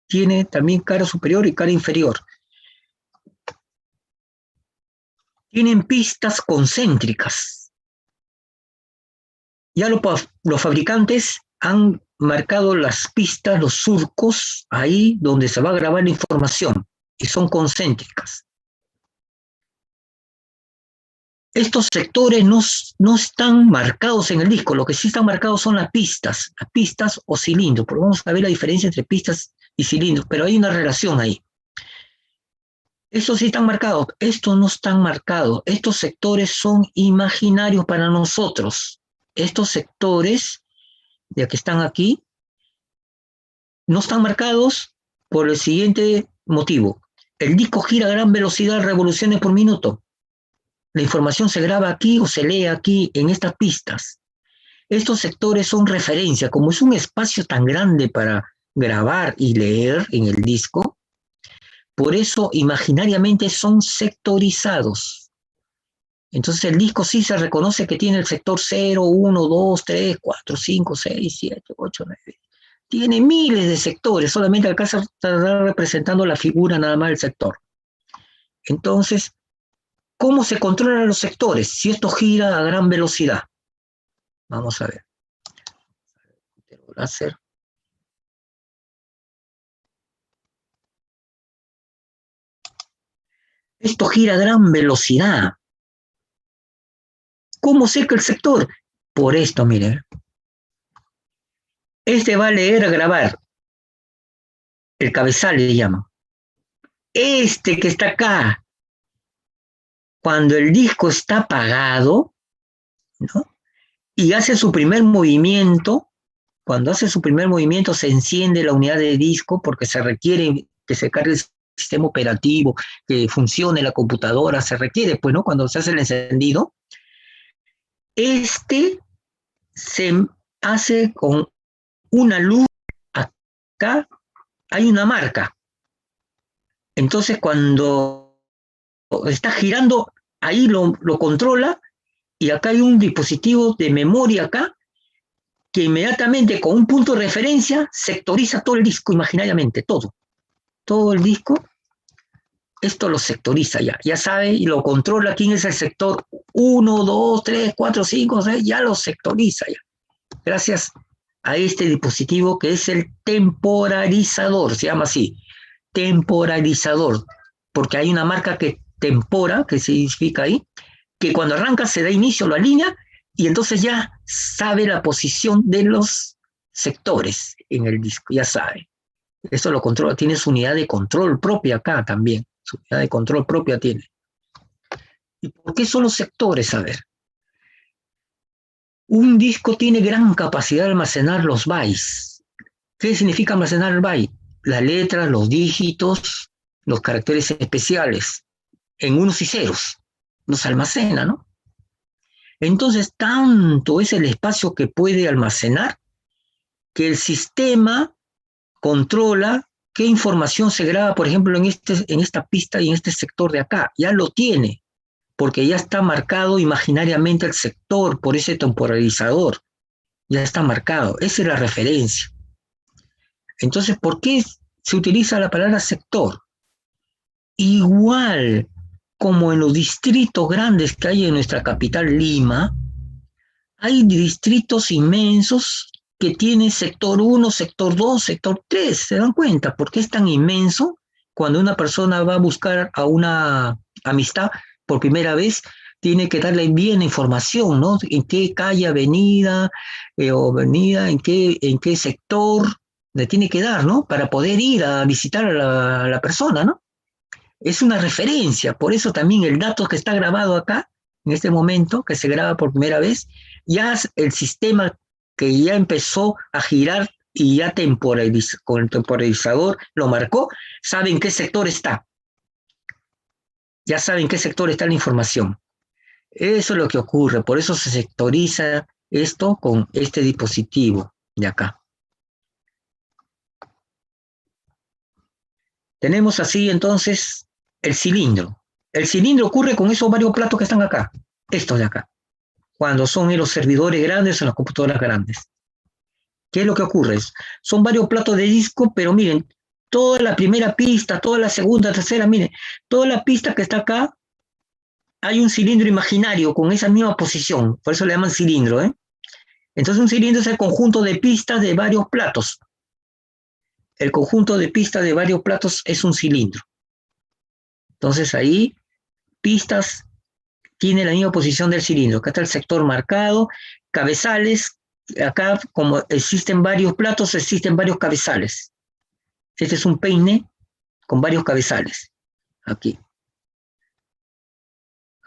Tiene también cara superior y cara inferior. Tienen pistas concéntricas. Ya los fabricantes han marcado las pistas, los surcos, ahí donde se va a grabar la información, y son concéntricas. Estos sectores no están marcados en el disco, lo que sí están marcados son las pistas o cilindros, porque vamos a ver la diferencia entre pistas y cilindros, pero hay una relación ahí. Estos sí están marcados, estos no están marcados, estos sectores son imaginarios para nosotros. Estos sectores, ya que están aquí, no están marcados por el siguiente motivo. El disco gira a gran velocidad, revoluciones por minuto. La información se graba aquí o se lee aquí en estas pistas. Estos sectores son referencia, como es un espacio tan grande para grabar y leer en el disco, por eso imaginariamente son sectorizados. Entonces el disco sí se reconoce que tiene el sector 0, 1, 2, 3, 4, 5, 6, 7, 8, 9. Tiene miles de sectores, solamente alcanza a estar representando la figura nada más del sector. Entonces, ¿cómo se controlan los sectores si esto gira a gran velocidad? Vamos a ver. Láser. Esto gira a gran velocidad. ¿Cómo seca el sector? Por esto, miren. Este va a leer, a grabar. El cabezal le llaman. Este que está acá, cuando el disco está apagado, ¿no? Y hace su primer movimiento, cuando hace su primer movimiento se enciende la unidad de disco porque se requiere que se cargue el sistema operativo, que funcione la computadora, se requiere, pues, ¿no? Cuando se hace el encendido, este se hace con una luz, acá hay una marca. Entonces cuando está girando, ahí lo controla, y acá hay un dispositivo de memoria acá, que inmediatamente con un punto de referencia sectoriza todo el disco imaginariamente, todo el disco. Esto lo sectoriza ya sabe y lo controla quién es el sector 1, 2, 3, 4, 5, 6, ya lo sectoriza ya. Gracias a este dispositivo que es el temporalizador, se llama así, temporalizador, porque hay una marca que tempora, que significa ahí, que cuando arranca se da inicio, lo alinea, y entonces ya sabe la posición de los sectores en el disco, ya sabe. Esto lo controla, tiene su unidad de control propia acá también, su unidad de control propia tiene. ¿Y por qué son los sectores? A ver. Un disco tiene gran capacidad de almacenar los bytes. ¿Qué significa almacenar el byte? Las letras, los dígitos, los caracteres especiales, en unos y ceros. Los almacena, ¿no? Entonces, tanto es el espacio que puede almacenar que el sistema controla qué información se graba, por ejemplo, en esta pista y en este sector de acá. Ya lo tiene, porque ya está marcado imaginariamente el sector por ese temporalizador. Ya está marcado. Esa es la referencia. Entonces, ¿por qué se utiliza la palabra sector. Igual como en los distritos grandes que hay en nuestra capital Lima, hay distritos inmensos que tienen sector 1, sector 2, sector 3. ¿Se dan cuenta por qué es tan inmenso? Cuando una persona va a buscar a una amistad por primera vez, tiene que darle bien información, ¿no? En qué calle, avenida, en qué sector le tiene que dar, ¿no? Para poder ir a visitar a la persona, ¿no? Es una referencia, por eso también el dato que está grabado acá, en este momento, que se graba por primera vez, ya el sistema que ya empezó a girar y ya con el temporalizador lo marcó, sabe en qué sector está. Ya saben qué sector está la información. Eso es lo que ocurre, por eso se sectoriza esto con este dispositivo de acá. Tenemos así entonces el cilindro. El cilindro ocurre con esos varios platos que están acá, estos de acá, cuando son en los servidores grandes o en las computadoras grandes. ¿Qué es lo que ocurre? Son varios platos de disco, pero miren, toda la primera pista, toda la segunda, tercera, miren, toda la pista que está acá, hay un cilindro imaginario con esa misma posición, por eso le llaman cilindro, ¿eh? Entonces un cilindro es el conjunto de pistas de varios platos. El conjunto de pistas de varios platos es un cilindro. Entonces ahí, pistas tiene la misma posición del cilindro. Acá está el sector marcado, cabezales, acá como existen varios platos, existen varios cabezales. Este es un peine con varios cabezales. Aquí.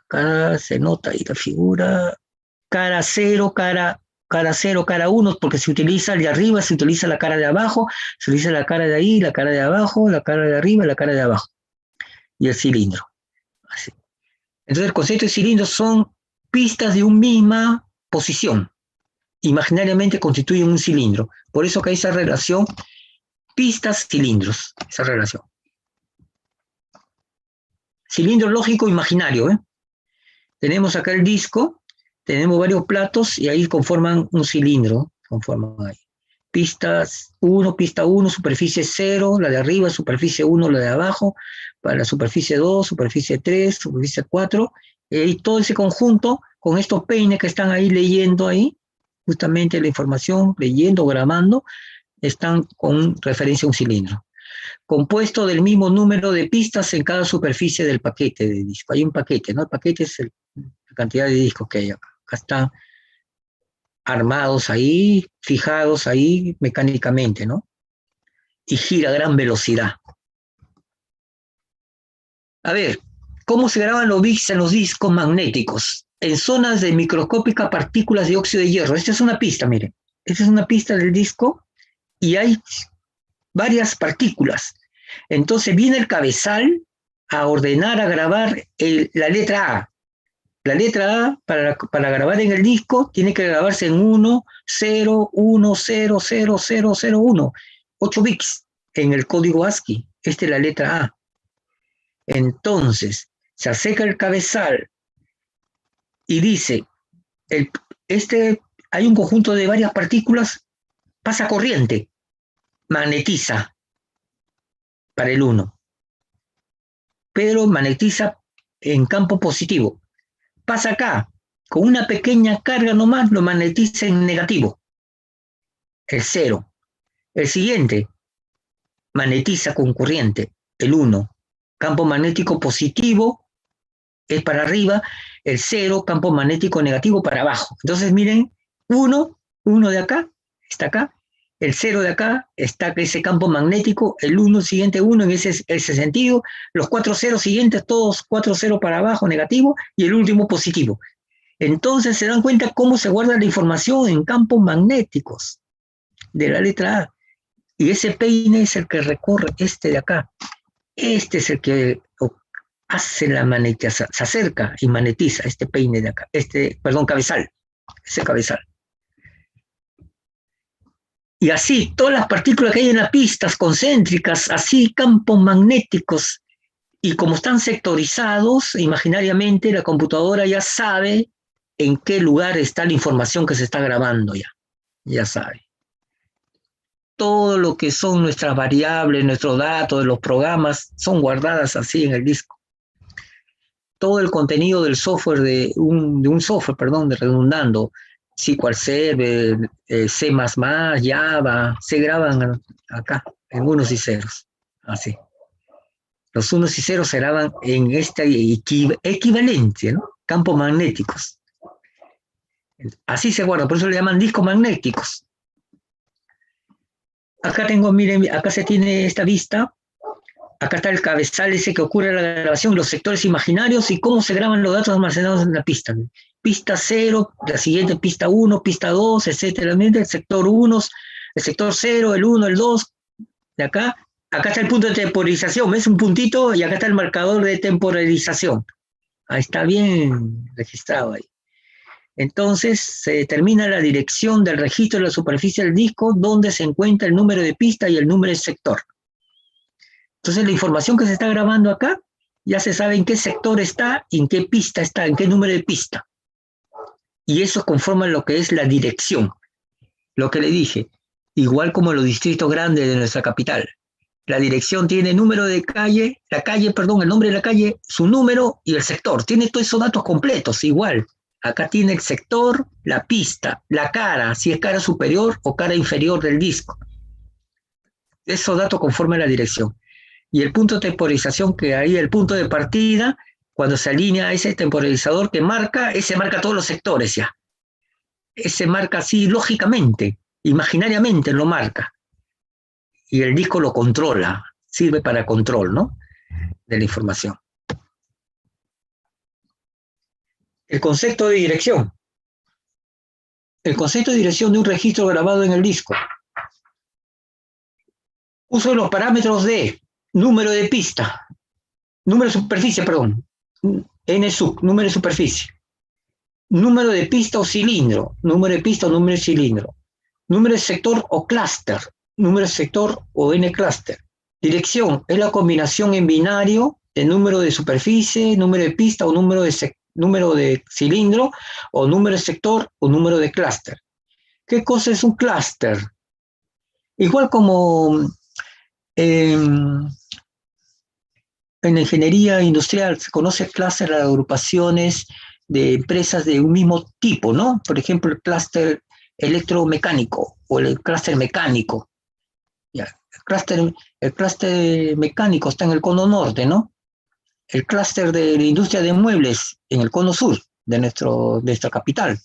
Acá se nota ahí la figura. Cara 0, cara 0, cara 1, porque se utiliza el de arriba, se utiliza la cara de abajo, se utiliza la cara de ahí, la cara de abajo, la cara de arriba y la cara de abajo. Y el cilindro. Así. Entonces el concepto de cilindro son pistas de una misma posición. Imaginariamente constituyen un cilindro. Por eso que hay esa relación, pistas-cilindros, esa relación. Cilindro lógico imaginario, ¿eh? Tenemos acá el disco, tenemos varios platos y ahí conforman un cilindro, conforman ahí. Pistas 1, pista 1, superficie 0, la de arriba, superficie 1, la de abajo, para la superficie 2, superficie 3, superficie 4, y todo ese conjunto con estos peines que están ahí leyendo ahí, justamente la información, leyendo, grabando, están con referencia a un cilindro. Compuesto del mismo número de pistas en cada superficie del paquete de disco. Hay un paquete, ¿no? El paquete es la cantidad de discos que hay acá. Acá están armados ahí, fijados ahí mecánicamente, ¿no? Y gira a gran velocidad. A ver, ¿cómo se graban los bits en los discos magnéticos? En zonas de microscópicas partículas de óxido de hierro. Esta es una pista, miren. Esta es una pista del disco y hay varias partículas. Entonces viene el cabezal a ordenar, a grabar la letra A. La letra A, para grabar en el disco, tiene que grabarse en 1, 0, 1, 0, 0, 0, 0, 1. 8 bits en el código ASCII. Esta es la letra A. Entonces, se acerca el cabezal y dice, hay un conjunto de varias partículas, pasa corriente, magnetiza para el 1, pero magnetiza en campo positivo. Pasa acá, con una pequeña carga nomás, lo magnetiza en negativo, el 0. El siguiente, magnetiza con corriente, el 1. Campo magnético positivo es para arriba, el 0, campo magnético negativo para abajo. Entonces miren, 1 de acá, está acá, el 0 de acá, está ese campo magnético, el 1, siguiente 1 en ese sentido, los 4 ceros siguientes, todos 4 ceros para abajo, negativo, y el último positivo. Entonces se dan cuenta cómo se guarda la información en campos magnéticos de la letra A. Y ese peine es el que recorre este de acá. Este es el que hace la magnetización, se acerca y magnetiza este peine de acá, cabezal, ese cabezal. Y así, todas las partículas que hay en las pistas concéntricas, así campos magnéticos, y como están sectorizados, imaginariamente la computadora ya sabe en qué lugar está la información que se está grabando ya sabe. todo lo que son nuestras variables, nuestros datos de los programas, son guardadas así en el disco. Todo el contenido del software, de un software, perdón, de redundando, SQL Server, C++, Java, se graban acá, en unos y ceros, así. Los unos y ceros se graban en esta equivalencia, ¿no? Campos magnéticos. Así se guarda, por eso le llaman discos magnéticos. Acá tengo, miren, acá se tiene esta vista. Acá está el cabezal ese que ocurre en la grabación, los sectores imaginarios y cómo se graban los datos almacenados en la pista. Pista 0, la siguiente pista 1, pista 2, etcétera. El sector 1, el sector 0, el 1, el 2. De acá está el punto de temporización, ¿ves? Un puntito y acá está el marcador de temporalización. Ahí está bien registrado ahí. Entonces se determina la dirección del registro de la superficie del disco donde se encuentra el número de pista y el número de sector. Entonces la información que se está grabando acá, ya se sabe en qué sector está, en qué pista está, en qué número de pista. Y eso conforma lo que es la dirección. Lo que le dije, igual como los distritos grandes de nuestra capital. La dirección tiene número de calle, el nombre de la calle, su número y el sector. Tiene todos esos datos completos, igual. Acá tiene el sector, la pista, la cara, si es cara superior o cara inferior del disco. Esos datos conforman la dirección. Y el punto de temporización, que ahí el punto de partida, cuando se alinea ese temporalizador que marca, ese marca todos los sectores ya. Ese marca así lógicamente, imaginariamente lo marca. Y el disco lo controla, sirve para control, ¿no? De la información. El concepto de dirección. El concepto de dirección de un registro grabado en el disco. Uso de los parámetros de número de pista, número de superficie, perdón, N sub, número de superficie, número de pista o cilindro, número de pista o número de cilindro, número de sector o clúster, número de sector o N clúster. Dirección es la combinación en binario de número de superficie, número de pista o número de cilindro, o número de sector o número de clúster. ¿Qué cosa es un clúster? Igual como en la ingeniería industrial se conoce clúster a agrupaciones de empresas de un mismo tipo, ¿no? Por ejemplo, el clúster electromecánico o el clúster mecánico. Ya, el clúster mecánico está en el cono norte, ¿no? El clúster de la industria de muebles en el cono sur de nuestra capital.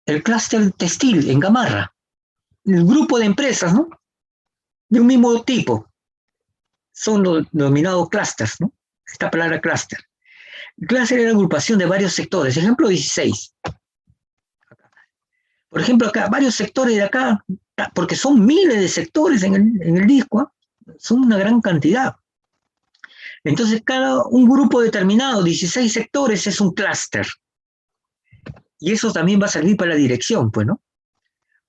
El clúster textil en Gamarra. El grupo de empresas, ¿no? De un mismo tipo. Son los denominados clústeres, ¿no? Esta palabra clúster. El clúster es la agrupación de varios sectores. Ejemplo 16. Por ejemplo, acá, varios sectores de acá, porque son miles de sectores en el disco, ¿eh? Son una gran cantidad. Entonces, un grupo determinado, 16 sectores, es un clúster. Y eso también va a servir para la dirección, pues, ¿no?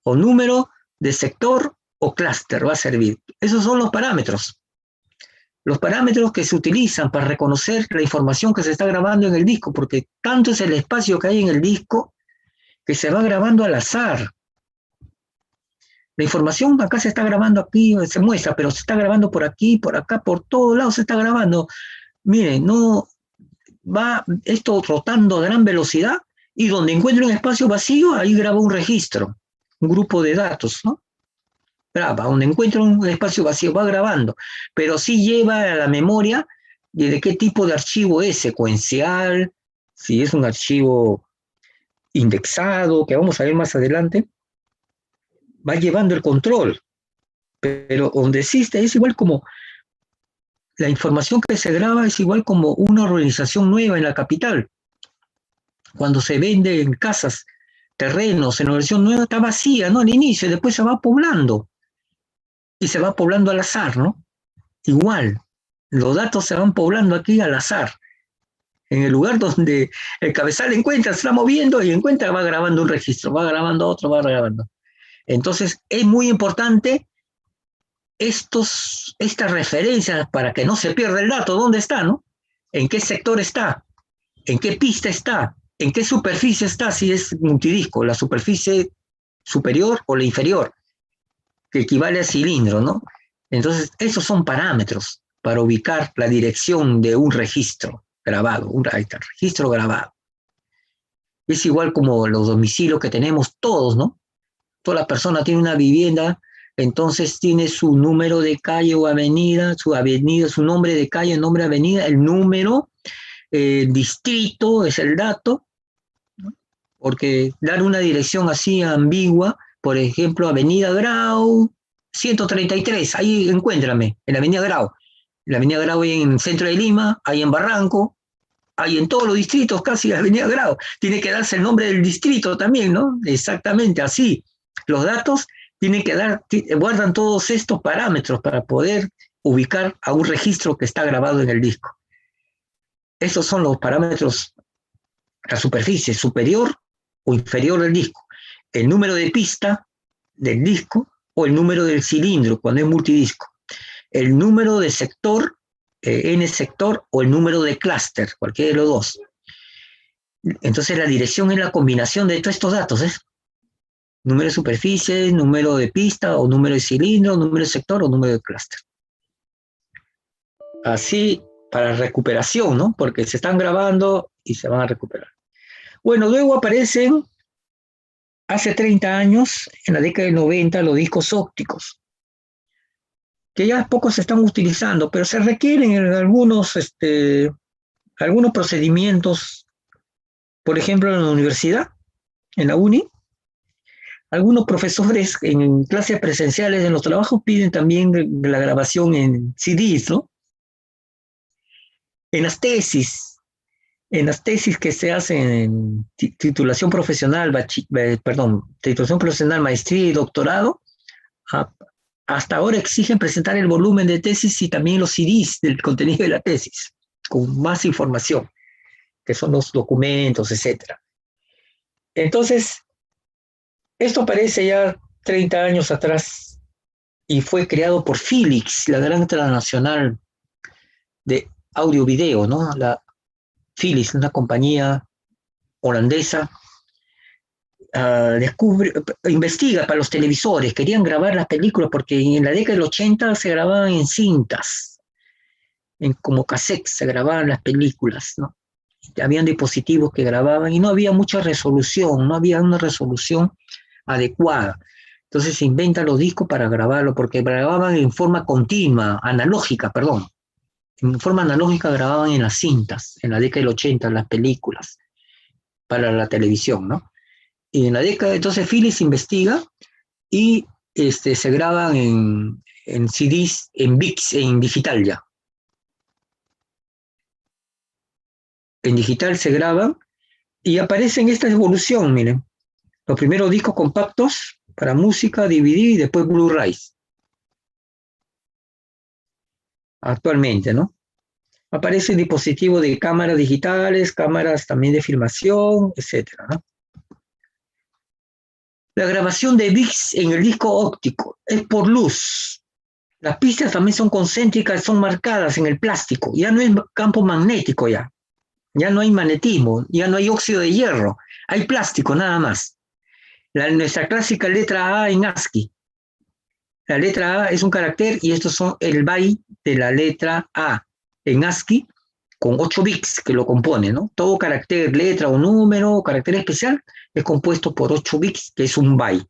O número de sector o clúster va a servir. Esos son los parámetros. Los parámetros que se utilizan para reconocer la información que se está grabando en el disco, porque tanto es el espacio que hay en el disco que se va grabando al azar. La información acá se está grabando aquí, se muestra, pero se está grabando por aquí, por acá, por todos lados se está grabando. Miren, no va esto rotando a gran velocidad y donde encuentra un espacio vacío, ahí graba un registro, un grupo de datos, ¿no? Graba, donde encuentra un espacio vacío, va grabando, pero sí lleva a la memoria de qué tipo de archivo es, secuencial, si es un archivo indexado, que vamos a ver más adelante, va llevando el control, pero donde existe es igual como, la información que se graba es igual como una organización nueva en la capital. Cuando se vende en casas, terrenos, en la versión nueva está vacía, ¿no? Al inicio, y después se va poblando. Y se va poblando al azar, ¿no? Igual, los datos se van poblando aquí al azar. En el lugar donde el cabezal encuentra, se va moviendo y encuentra, va grabando un registro, va grabando otro, va grabando. Entonces, es muy importante estas referencias para que no se pierda el dato, ¿dónde está, no? ¿En qué sector está? ¿En qué pista está? ¿En qué superficie está? Si es multidisco, la superficie superior o la inferior. que equivale a cilindro, ¿no? Entonces, esos son parámetros para ubicar la dirección de un registro grabado, ahí está, registro grabado. Es igual como los domicilios que tenemos todos, ¿no? Toda persona tiene una vivienda, entonces tiene su número de calle o avenida, su nombre de calle, nombre de avenida, el número, distrito es el dato, ¿no? Porque dar una dirección así ambigua, por ejemplo, Avenida Grau 133, ahí encuéntrame, en la Avenida Grau. En la Avenida Grau hay en el centro de Lima, hay en Barranco, hay en todos los distritos casi la Avenida Grau. Tiene que darse el nombre del distrito también, ¿no? Exactamente así. Los datos tienen que guardan todos estos parámetros para poder ubicar a un registro que está grabado en el disco. Esos son los parámetros, la superficie superior o inferior del disco, el número de pista del disco o el número del cilindro cuando es multidisco, el número de sector, N sector, o el número de clúster, cualquiera de los dos. Entonces la dirección es la combinación de todos estos datos, ¿eh? Número de superficie, número de pista, o número de cilindro, número de sector, o número de clúster. Así, para recuperación, ¿no? Porque se están grabando y se van a recuperar. Bueno, luego aparecen, hace 30 años, en la década del 90, los discos ópticos, que ya pocos se están utilizando, pero se requieren algunos procedimientos, por ejemplo, en la universidad, en la uni. Algunos profesores en clases presenciales, en los trabajos, piden también la grabación en CDs, ¿no? En las tesis que se hacen en titulación profesional, titulación profesional, maestría y doctorado, hasta ahora exigen presentar el volumen de tesis y también los CDs del contenido de la tesis, con más información, que son los documentos, etc. Entonces, esto aparece ya 30 años atrás y fue creado por Philips, la gran transnacional de audio-video, ¿no? La Philips, una compañía holandesa, investiga para los televisores, querían grabar las películas porque en la década del 80 se grababan en cintas, como cassettes se grababan las películas, ¿no? Habían dispositivos que grababan y no había mucha resolución, no había una resolución adecuada. Entonces se inventan los discos para grabarlo, porque grababan en forma continua, analógica, perdón. En forma analógica grababan en las cintas, en la década del 80, las películas, para la televisión, ¿no? Y en la década, entonces Philips investiga y se graban en CDs, en VIX, en digital ya. En digital se graban y aparecen esta evolución, miren. Los primeros discos compactos para música, DVD y después Blu-rays. Actualmente, ¿no? Aparecen dispositivos de cámaras digitales, cámaras también de filmación, etcétera, ¿no? La grabación de VIX en el disco óptico es por luz. Las pistas también son concéntricas, son marcadas en el plástico. Ya no es campo magnético ya. Ya no hay magnetismo, ya no hay óxido de hierro. Hay plástico nada más. Nuestra clásica letra A en ASCII. La letra A es un carácter y estos son el byte de la letra A en ASCII con 8 bits que lo componen, ¿no? Todo carácter, letra o número, carácter especial, es compuesto por 8 bits, que es un byte.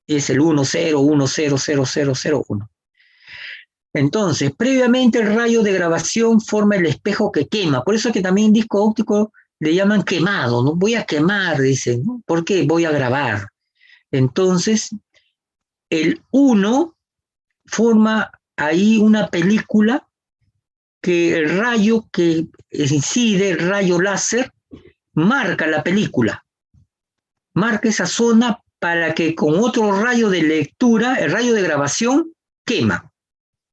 Es el 10100001. Entonces, previamente el rayo de grabación forma el espejo que quema. Por eso es que también disco óptico le llaman quemado, ¿no? Voy a quemar, dicen, ¿no? ¿Por qué? Voy a grabar. Entonces, el 1 forma ahí una película que el rayo que incide, el rayo láser, marca la película. Marca esa zona para que con otro rayo de lectura, el rayo de grabación, quema.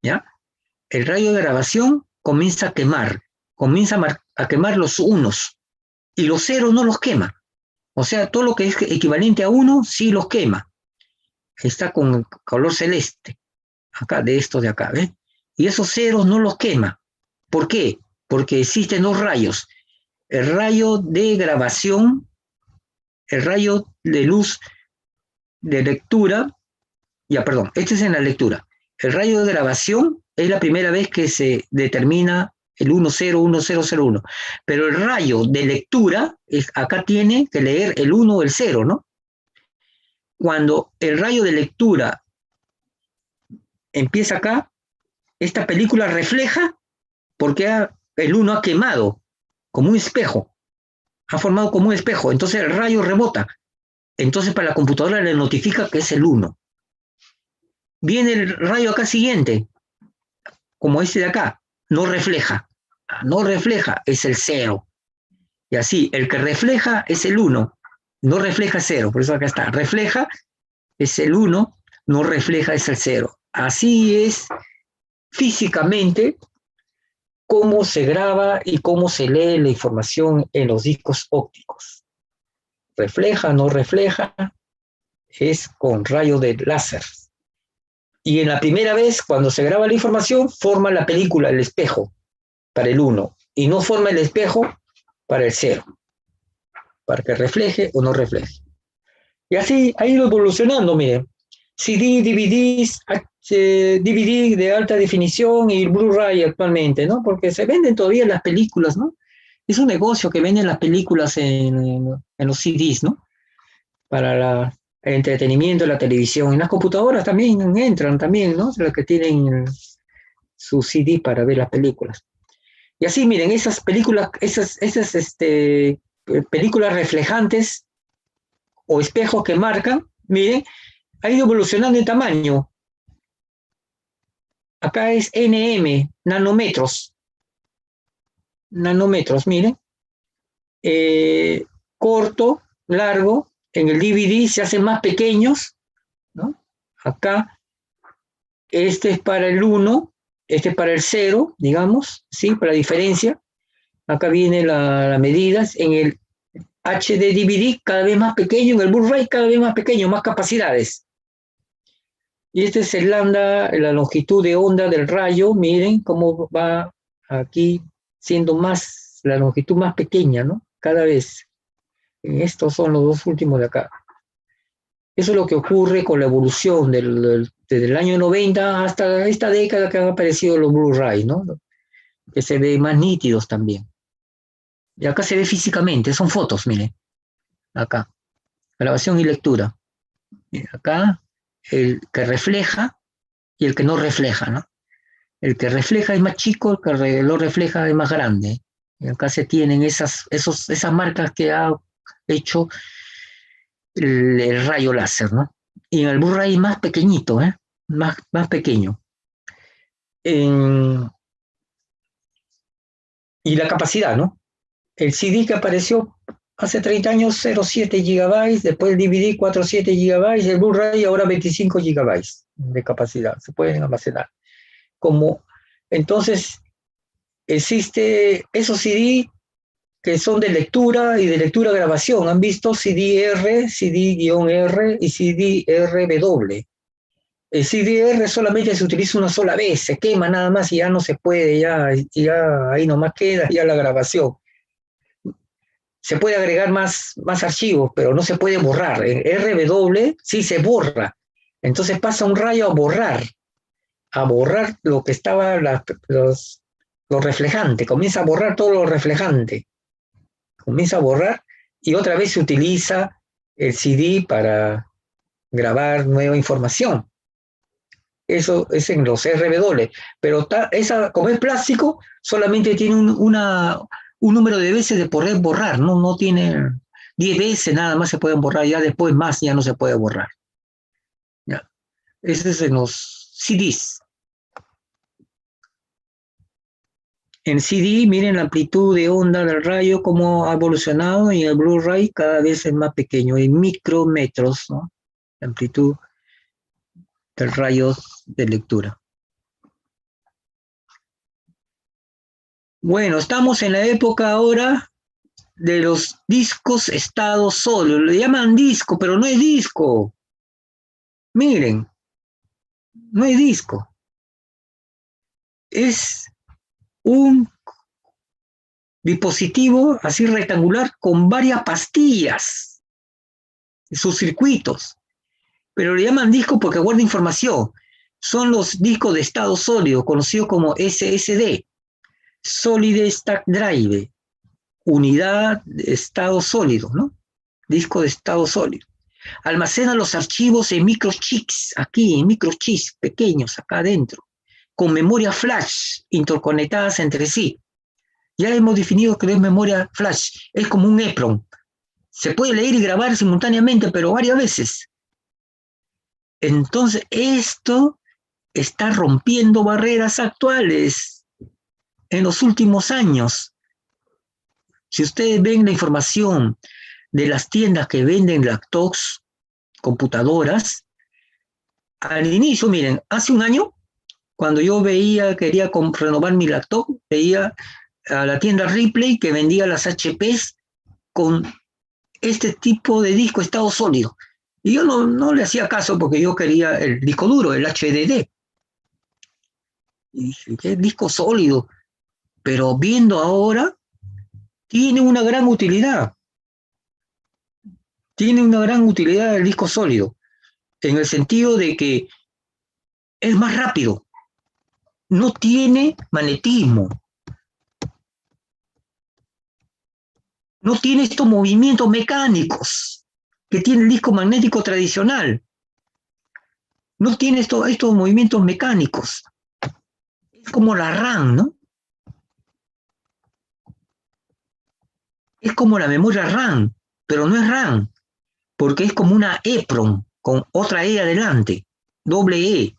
¿Ya? El rayo de grabación comienza a quemar, a quemar los unos y los ceros no los quema. O sea, todo lo que es equivalente a 1 sí los quema. Está con color celeste, acá, de esto de acá, ¿ves? Y esos ceros no los quema. ¿Por qué? Porque existen dos rayos. El rayo de grabación, el rayo de luz de lectura Ya, perdón, este es en la lectura. El rayo de grabación es la primera vez que se determina el 101001, pero el rayo de lectura, acá tiene que leer el 1 o el 0, ¿no? Cuando el rayo de lectura empieza acá, esta película refleja porque el 1 ha quemado como un espejo, ha formado como un espejo, entonces el rayo rebota, entonces para la computadora le notifica que es el 1. Viene el rayo acá siguiente, como este de acá, no refleja, es el 0. Y así, el que refleja es el 1, no refleja 0, por eso acá está, refleja es el 1, no refleja es el 0. Así es físicamente cómo se graba y cómo se lee la información en los discos ópticos. Refleja, no refleja, es con rayo de láser. Y en la primera vez, cuando se graba la información, forma la película, el espejo, para el 1, y no forma el espejo para el 0, para que refleje o no refleje. Y así ha ido evolucionando, miren. CD, DVDs, DVD de alta definición y Blu-ray actualmente, ¿no? Porque se venden todavía las películas, ¿no? Es un negocio que venden las películas en los CDs, ¿no? Para el entretenimiento, la televisión. En las computadoras también entran, también, ¿no? Las que tienen su CD para ver las películas. Y así, miren, esas películas, esas películas reflejantes o espejos que marcan, miren, ha ido evolucionando en tamaño. Acá es NM, nanómetros. Nanómetros, miren. Corto, largo. En el DVD se hacen más pequeños, ¿no? Acá, este es para el 1, este es para el 0, digamos, ¿sí? Para la diferencia. Acá viene la medida. En el HD DVD cada vez más pequeño, en el Blu-ray cada vez más pequeño, más capacidades. Y este es el lambda, la longitud de onda del rayo, miren cómo va aquí siendo más, la longitud más pequeña, ¿no? Cada vez. Estos son los dos últimos de acá. Eso es lo que ocurre con la evolución desde el año 90 hasta esta década que han aparecido los Blu-ray, ¿no? Que se ve más nítidos también. Y acá se ve físicamente, son fotos, miren. Acá, grabación y lectura. Miren, acá, el que refleja y el que no refleja, ¿no? El que refleja es más chico, el que lo refleja es más grande. Y acá se tienen esas marcas que ha hecho el rayo láser, ¿no? Y en el Blu-ray más pequeñito, ¿eh? Más pequeño. Y la capacidad, ¿no? El CD que apareció hace 30 años, 0,7 GB, después el DVD 4,7 GB, el Blu-ray ahora 25 GB de capacidad, se pueden almacenar. Entonces, existe esos CD que son de lectura y de lectura-grabación. ¿Han visto CD-R, CD-R y CD-RW? El CD-R solamente se utiliza una sola vez, se quema nada más y ya no se puede, ya ahí nomás queda ya la grabación. Se puede agregar más archivos, pero no se puede borrar. En RW sí se borra. Entonces pasa un rayo a borrar lo que estaba, lo reflejante, comienza a borrar todo lo reflejante. Comienza a borrar y otra vez se utiliza el CD para grabar nueva información. Eso es en los RW, pero como es plástico, solamente tiene un número de veces de poder borrar, no tiene 10 veces nada más se pueden borrar, ya después más ya no se puede borrar. ¿Ya? Ese es en los CDs. En CD, miren la amplitud de onda del rayo, cómo ha evolucionado, y el Blu-ray cada vez es más pequeño, en micrómetros, ¿no? La amplitud del rayo de lectura. Bueno, estamos en la época ahora de los discos estado sólido. Le llaman disco, pero no es disco. Miren, no es disco. Es un dispositivo así rectangular con varias pastillas, sus circuitos. pero le llaman disco porque guarda información. Son los discos de estado sólido, conocidos como SSD, Solid State Drive, unidad de estado sólido, ¿no? Disco de estado sólido. Almacena los archivos en microchips, aquí, en microchips pequeños, acá adentro, con memoria flash interconectadas entre sí. Ya hemos definido que es memoria flash, es como un EEPROM. Se puede leer y grabar simultáneamente, pero varias veces. Entonces, esto está rompiendo barreras actuales en los últimos años. Si ustedes ven la información de las tiendas que venden laptops, computadoras, al inicio, miren, hace un año, cuando yo quería renovar mi laptop, veía a la tienda Ripley que vendía las HPs con este tipo de disco estado sólido. Y yo no le hacía caso porque yo quería el disco duro, el HDD. Y dije, ¿qué disco sólido? Pero viendo ahora, tiene una gran utilidad. Tiene una gran utilidad el disco sólido, en el sentido de que es más rápido, no tiene magnetismo, no tiene estos movimientos mecánicos que tiene el disco magnético tradicional, no tiene estos movimientos mecánicos. Es como la RAM, ¿no? Es como la memoria RAM, pero no es RAM, porque es como una EEPROM con otra E adelante, doble E.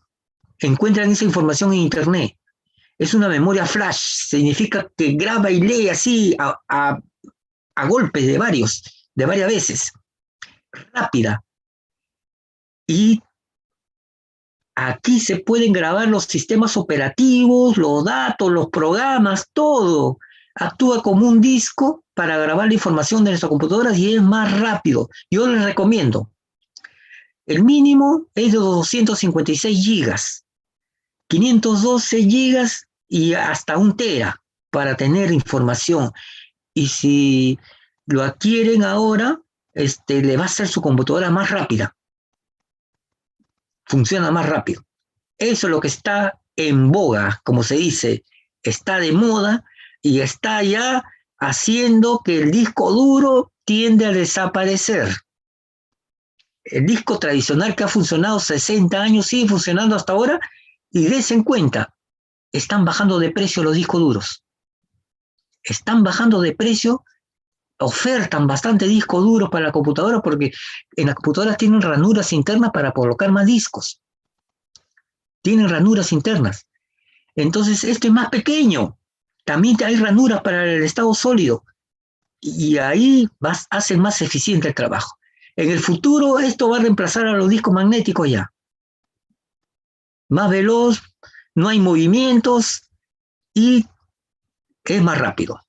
Encuentran esa información en internet. Es una memoria flash, significa que graba y lee así a golpes de varias veces, rápida. Y aquí se pueden grabar los sistemas operativos, los datos, los programas, todo. Actúa como un disco para grabar la información de nuestras computadoras y es más rápido. Yo les recomiendo. El mínimo es de 256 gigas, 512 gigas y hasta 1 tera para tener información. Y si lo adquieren ahora, le va a hacer su computadora más rápida. Funciona más rápido. Eso es lo que está en boga, como se dice, está de moda y está ya haciendo que el disco duro tiende a desaparecer. El disco tradicional que ha funcionado 60 años sigue funcionando hasta ahora y dense en cuenta, están bajando de precio los discos duros. Están bajando de precio, ofertan bastante discos duros para la computadora porque en las computadoras tienen ranuras internas para colocar más discos. Tienen ranuras internas. Entonces, esto es más pequeño. También hay ranuras para el estado sólido. Y ahí hacen más eficiente el trabajo. En el futuro, esto va a reemplazar a los discos magnéticos ya. Más veloz, no hay movimientos y es más rápido.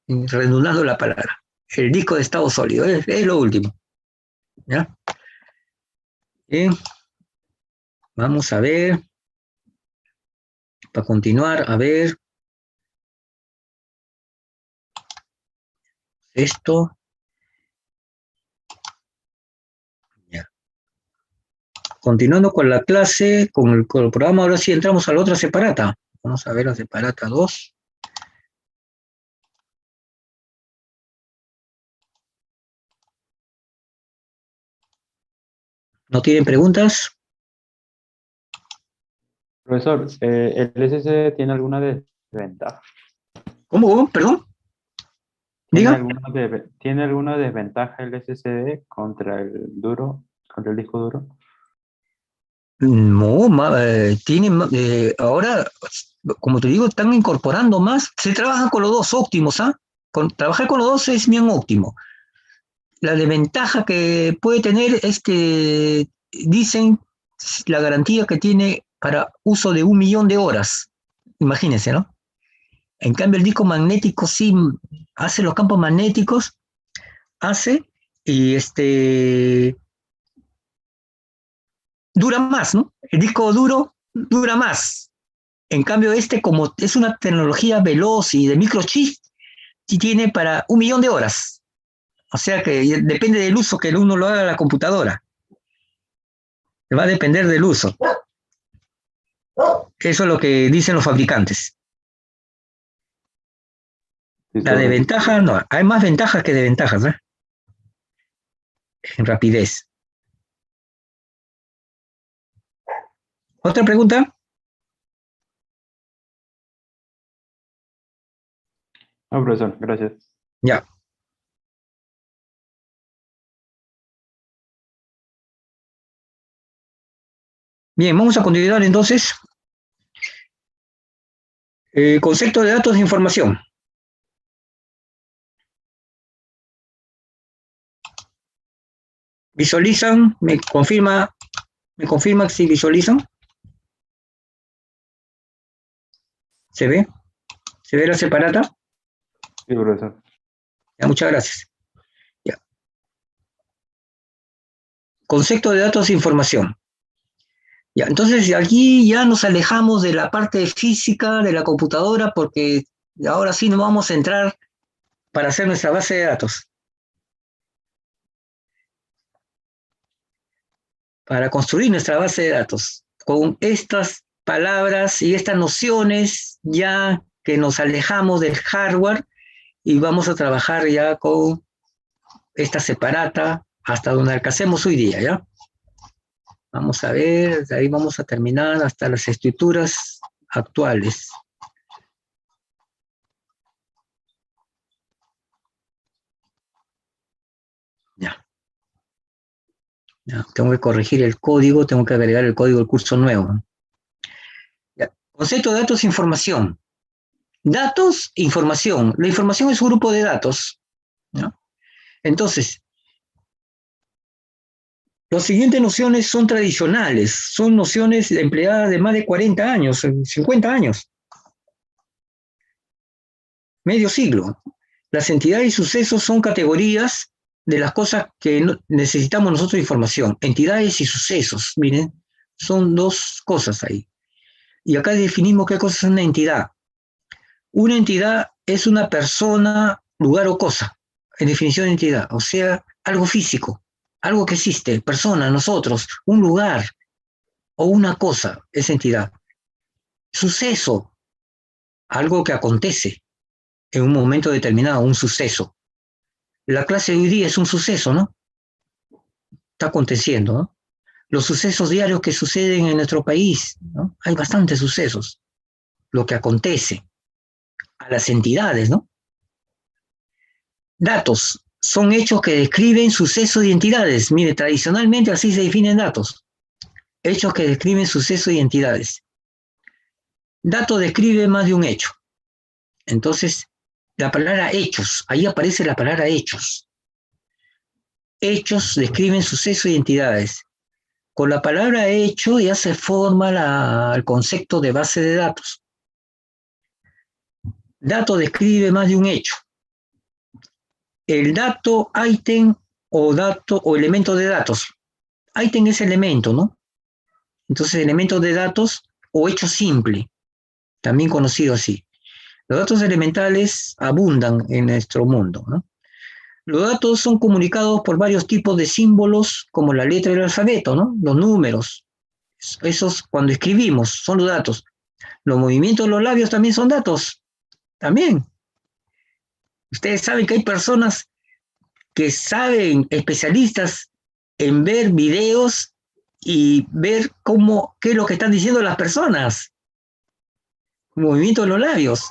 Redundando la palabra. El disco de estado sólido es lo último. ¿Ya? Bien. Vamos a ver. Para continuar, a ver. Esto. Ya. Continuando con la clase, con el programa, ahora sí entramos a la otra separata. Vamos a ver la separata 2. ¿No tienen preguntas? Profesor, ¿el SSD tiene alguna desventaja? ¿Cómo? ¿Perdón? Diga. ¿Tiene alguna desventaja el SSD contra el disco duro? No, ahora, como te digo, están incorporando más. Se trabaja con los dos óptimos, ¿ah? Trabajar con los dos es bien óptimo. La desventaja que puede tener es que dicen la garantía que tiene para uso de 1.000.000 de horas. Imagínense, ¿no? En cambio, el disco magnético sí hace los campos magnéticos, y dura más, ¿no? El disco duro dura más. En cambio, como es una tecnología veloz y de microchip, sí tiene para 1.000.000 de horas. O sea que depende del uso que uno lo haga a la computadora. Va a depender del uso. Eso es lo que dicen los fabricantes. La desventaja, no, hay más ventajas que desventajas, ¿eh? En rapidez. ¿Otra pregunta? No, profesor, gracias. Ya. Bien, vamos a continuar entonces. Concepto de datos de información. ¿Visualizan? ¿Me confirma si visualizan? ¿Se ve? ¿Se ve la separata? Sí, profesor. Ya, muchas gracias. Ya. Concepto de datos de información. Ya, entonces aquí ya nos alejamos de la parte física de la computadora porque ahora sí nos vamos a entrar para hacer nuestra base de datos. Para construir nuestra base de datos. Con estas palabras y estas nociones ya que nos alejamos del hardware y vamos a trabajar ya con esta separata hasta donde alcancemos hoy día, ¿ya? Vamos a ver, de ahí vamos a terminar hasta las estructuras actuales. Ya. Ya. Tengo que corregir el código, tengo que agregar el código del curso nuevo. Ya. Concepto de datos e información. Datos, información. La información es un grupo de datos, ¿no? Entonces, las siguientes nociones son tradicionales, son nociones empleadas de más de 40 años, 50 años, medio siglo. Las entidades y sucesos son categorías de las cosas que necesitamos nosotros información. Entidades y sucesos, miren, son dos cosas ahí. Y acá definimos qué cosa es una entidad. Una entidad es una persona, lugar o cosa, en definición de entidad, o sea, algo físico, algo que existe, persona, nosotros, un lugar o una cosa, es entidad. Suceso, algo que acontece en un momento determinado, un suceso. La clase de hoy día es un suceso, ¿no? Está aconteciendo, ¿no? Los sucesos diarios que suceden en nuestro país, ¿no? Hay bastantes sucesos, lo que acontece a las entidades, ¿no? Datos son hechos que describen sucesos y entidades. Mire, tradicionalmente así se definen datos. Hechos que describen sucesos y entidades. Dato describe más de un hecho. Entonces, la palabra hechos, ahí aparece la palabra hechos. Hechos describen sucesos y entidades. Con la palabra hecho ya se forma el concepto de base de datos. Dato describe más de un hecho. El dato, ítem o elemento de datos. Ítem es elemento, ¿no? Entonces, elemento de datos o hecho simple, también conocido así. Los datos elementales abundan en nuestro mundo, ¿no? Los datos son comunicados por varios tipos de símbolos, como la letra del alfabeto, ¿no? Los números. Esos, cuando escribimos, son los datos. Los movimientos de los labios también son datos. También. Ustedes saben que hay personas que saben, especialistas en ver videos y ver qué es lo que están diciendo las personas. Movimiento de los labios.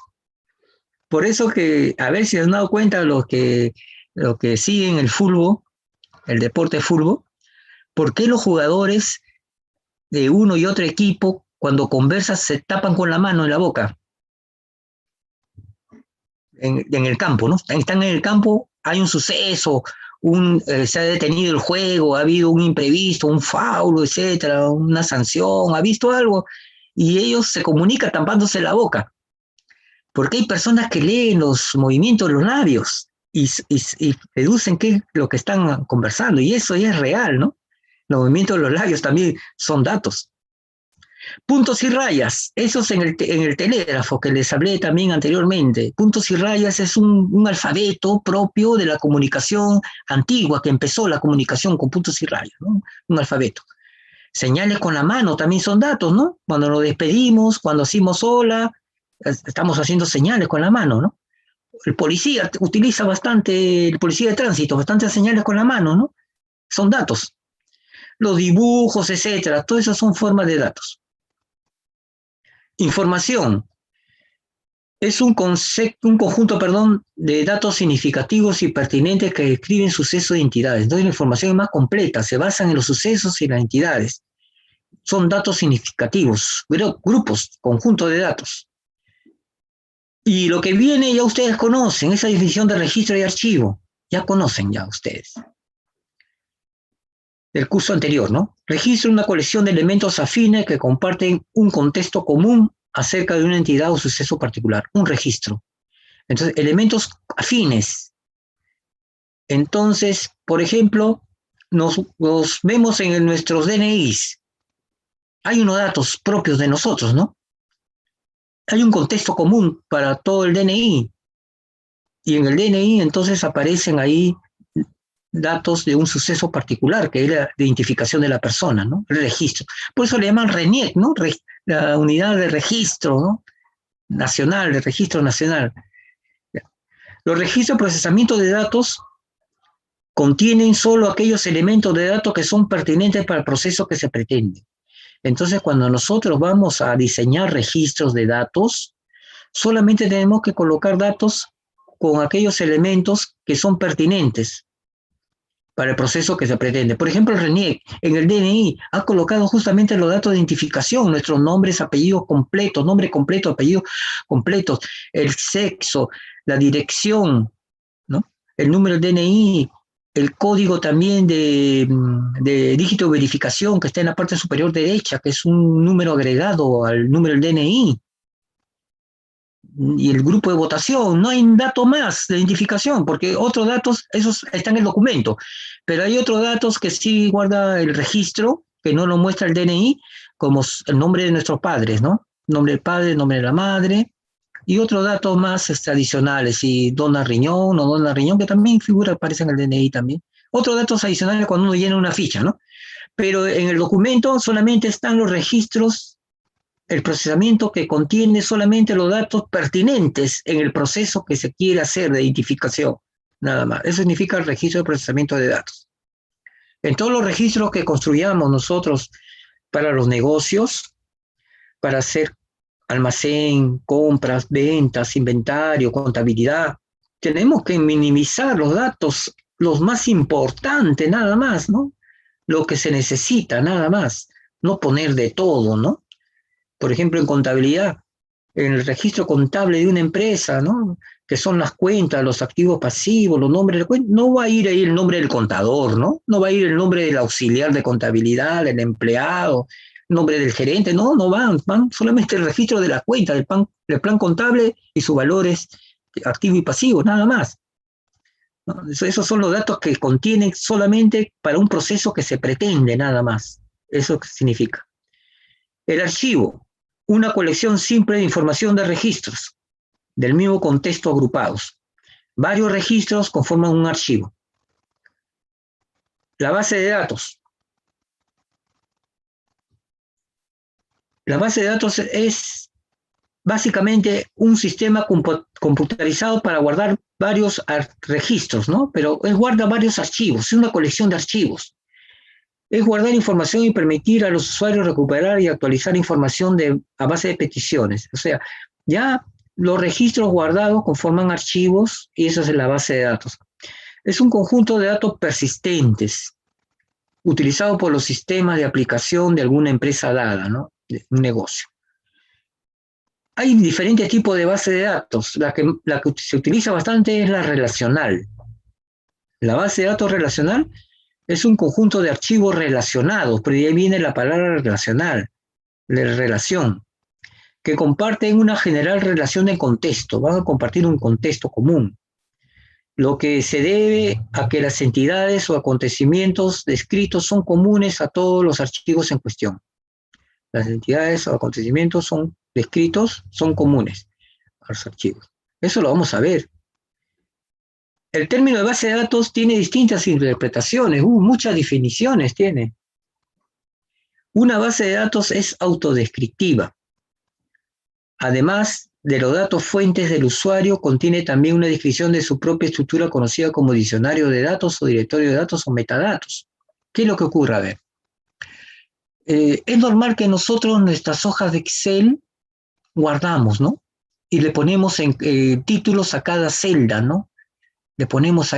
Por eso que, a ver si han dado cuenta los que siguen el fútbol, el deporte de fútbol, por qué los jugadores de uno y otro equipo, cuando conversan, se tapan con la mano en la boca. En el campo, ¿no? Están en el campo, hay un suceso, se ha detenido el juego, ha habido un imprevisto, un foul, etcétera, una sanción, ha visto algo, y ellos se comunican tapándose la boca. Porque hay personas que leen los movimientos de los labios y deducen qué es lo que están conversando, y eso ya es real, ¿no? Los movimientos de los labios también son datos. Puntos y rayas, esos en el telégrafo que les hablé también anteriormente. Puntos y rayas es un alfabeto propio de la comunicación antigua, que empezó la comunicación con puntos y rayas, ¿no? Un alfabeto. Señales con la mano también son datos, ¿no? Cuando nos despedimos, cuando decimos hola, estamos haciendo señales con la mano, ¿no? El policía utiliza bastante, el policía de tránsito, bastantes señales con la mano, ¿no? Son datos. Los dibujos, etcétera, todo eso son formas de datos. Información. Es un conjunto, de datos significativos y pertinentes que describen sucesos de entidades. Entonces la información es más completa, se basan en los sucesos y las entidades. Son datos significativos, grupos, conjunto de datos. Y lo que viene ya ustedes conocen, esa definición de registro y archivo. Ya conocen ya ustedes. Del curso anterior, ¿no? Registro es una colección de elementos afines que comparten un contexto común acerca de una entidad o suceso particular. Un registro. Entonces, elementos afines. Entonces, por ejemplo, nos vemos en nuestros DNIs. Hay unos datos propios de nosotros, ¿no? Hay un contexto común para todo el DNI. Y en el DNI entonces aparecen ahí datos de un suceso particular, que es la identificación de la persona, ¿no? El registro. Por eso le llaman RENIEC, ¿no? La unidad de registro, ¿no? Nacional, de registro nacional. Los registros de procesamiento de datos contienen solo aquellos elementos de datos que son pertinentes para el proceso que se pretende. Entonces, cuando nosotros vamos a diseñar registros de datos, solamente tenemos que colocar datos con aquellos elementos que son pertinentes para el proceso que se pretende. Por ejemplo, el RENIEC en el DNI ha colocado justamente los datos de identificación, nuestros nombres, apellidos completos, nombre completo, apellidos completos, el sexo, la dirección, ¿no? El número del DNI, el código también de dígito de verificación que está en la parte superior derecha, que es un número agregado al número del DNI. Y el grupo de votación, no hay un dato más de identificación, porque otros datos, esos están en el documento, pero hay otros datos que sí guarda el registro, que no lo muestra el DNI, como el nombre de nuestros padres, ¿no? Nombre del padre, nombre de la madre, y otros datos más adicionales, y dona riñón o dona riñón, que también figura, aparece en el DNI también. Otros datos adicionales cuando uno llena una ficha, ¿no? Pero en el documento solamente están los registros, el procesamiento que contiene solamente los datos pertinentes en el proceso que se quiere hacer de identificación, nada más. Eso significa el registro de procesamiento de datos. En todos los registros que construyamos nosotros para los negocios, para hacer almacén, compras, ventas, inventario, contabilidad, tenemos que minimizar los datos, los más importantes, nada más, ¿no? Lo que se necesita, nada más. No poner de todo, ¿no? Por ejemplo, en contabilidad, en el registro contable de una empresa, ¿no? Que son las cuentas, los activos pasivos, los nombres de cuentas, no va a ir ahí el nombre del contador, ¿no? No va a ir el nombre del auxiliar de contabilidad, del empleado, el nombre del gerente, no van solamente el registro de la cuenta, del plan contable y sus valores activo y pasivo, nada más, ¿no? Esos son los datos que contienen solamente para un proceso que se pretende, nada más. Eso significa. El archivo, una colección simple de información de registros, del mismo contexto agrupados. Varios registros conforman un archivo. La base de datos. La base de datos es básicamente un sistema computarizado para guardar varios registros, ¿no? Pero guarda varios archivos, es una colección de archivos. Es guardar información y permitir a los usuarios recuperar y actualizar información a base de peticiones. O sea, ya los registros guardados conforman archivos y eso es la base de datos. Es un conjunto de datos persistentes utilizado por los sistemas de aplicación de alguna empresa dada, ¿no? De un negocio. Hay diferentes tipos de base de datos. La que se utiliza bastante es la relacional. La base de datos relacional es un conjunto de archivos relacionados, pero de ahí viene la palabra relacional, de relación, que comparten una general relación de contexto, van a compartir un contexto común, lo que se debe a que las entidades o acontecimientos descritos son comunes a todos los archivos en cuestión. Las entidades o acontecimientos son descritos, son comunes a los archivos. Eso lo vamos a ver. El término de base de datos tiene distintas interpretaciones, muchas definiciones tiene. Una base de datos es autodescriptiva. Además de los datos fuentes del usuario, contiene también una descripción de su propia estructura conocida como diccionario de datos o directorio de datos o metadatos. ¿Qué es lo que ocurre? A ver, es normal que nosotros nuestras hojas de Excel guardamos, ¿no? Y le ponemos títulos a cada celda, ¿no? Le ponemos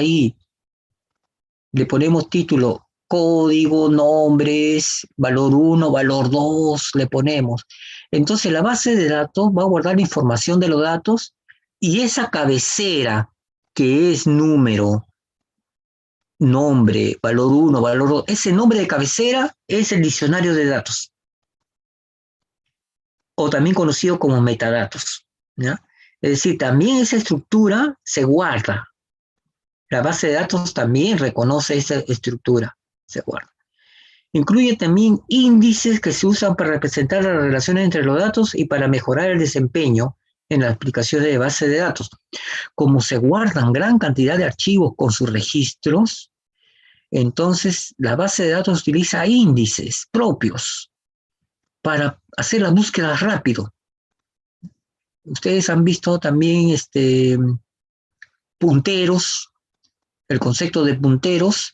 título, código, nombres, valor 1, valor 2, le ponemos. Entonces la base de datos va a guardar la información de los datos y esa cabecera que es número, nombre, valor 1, valor 2, ese nombre de cabecera es el diccionario de datos, o también conocido como metadatos, ¿ya? Es decir, también esa estructura se guarda. La base de datos también reconoce esa estructura, se guarda. Incluye también índices que se usan para representar las relaciones entre los datos y para mejorar el desempeño en las aplicaciones de base de datos. Como se guardan gran cantidad de archivos con sus registros, entonces la base de datos utiliza índices propios para hacer las búsquedas rápido. Ustedes han visto también punteros, el concepto de punteros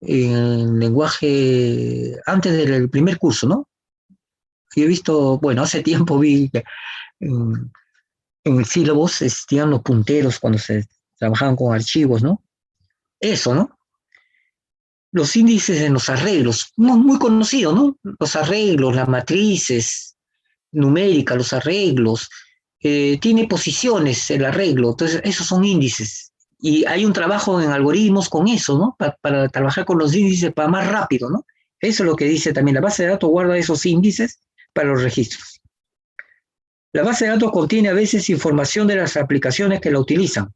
en lenguaje antes del primer curso, ¿no? Yo he visto, bueno, hace tiempo vi que en el sílabus existían los punteros cuando se trabajaban con archivos, ¿no? Eso, ¿no? Los índices en los arreglos, muy conocido, ¿no? Los arreglos, las matrices numéricas, los arreglos, tiene posiciones el arreglo, entonces esos son índices. Y hay un trabajo en algoritmos con eso, ¿no? Para trabajar con los índices para más rápido, ¿no? Eso es lo que dice también. La base de datos guarda esos índices para los registros. La base de datos contiene a veces información de las aplicaciones que la utilizan.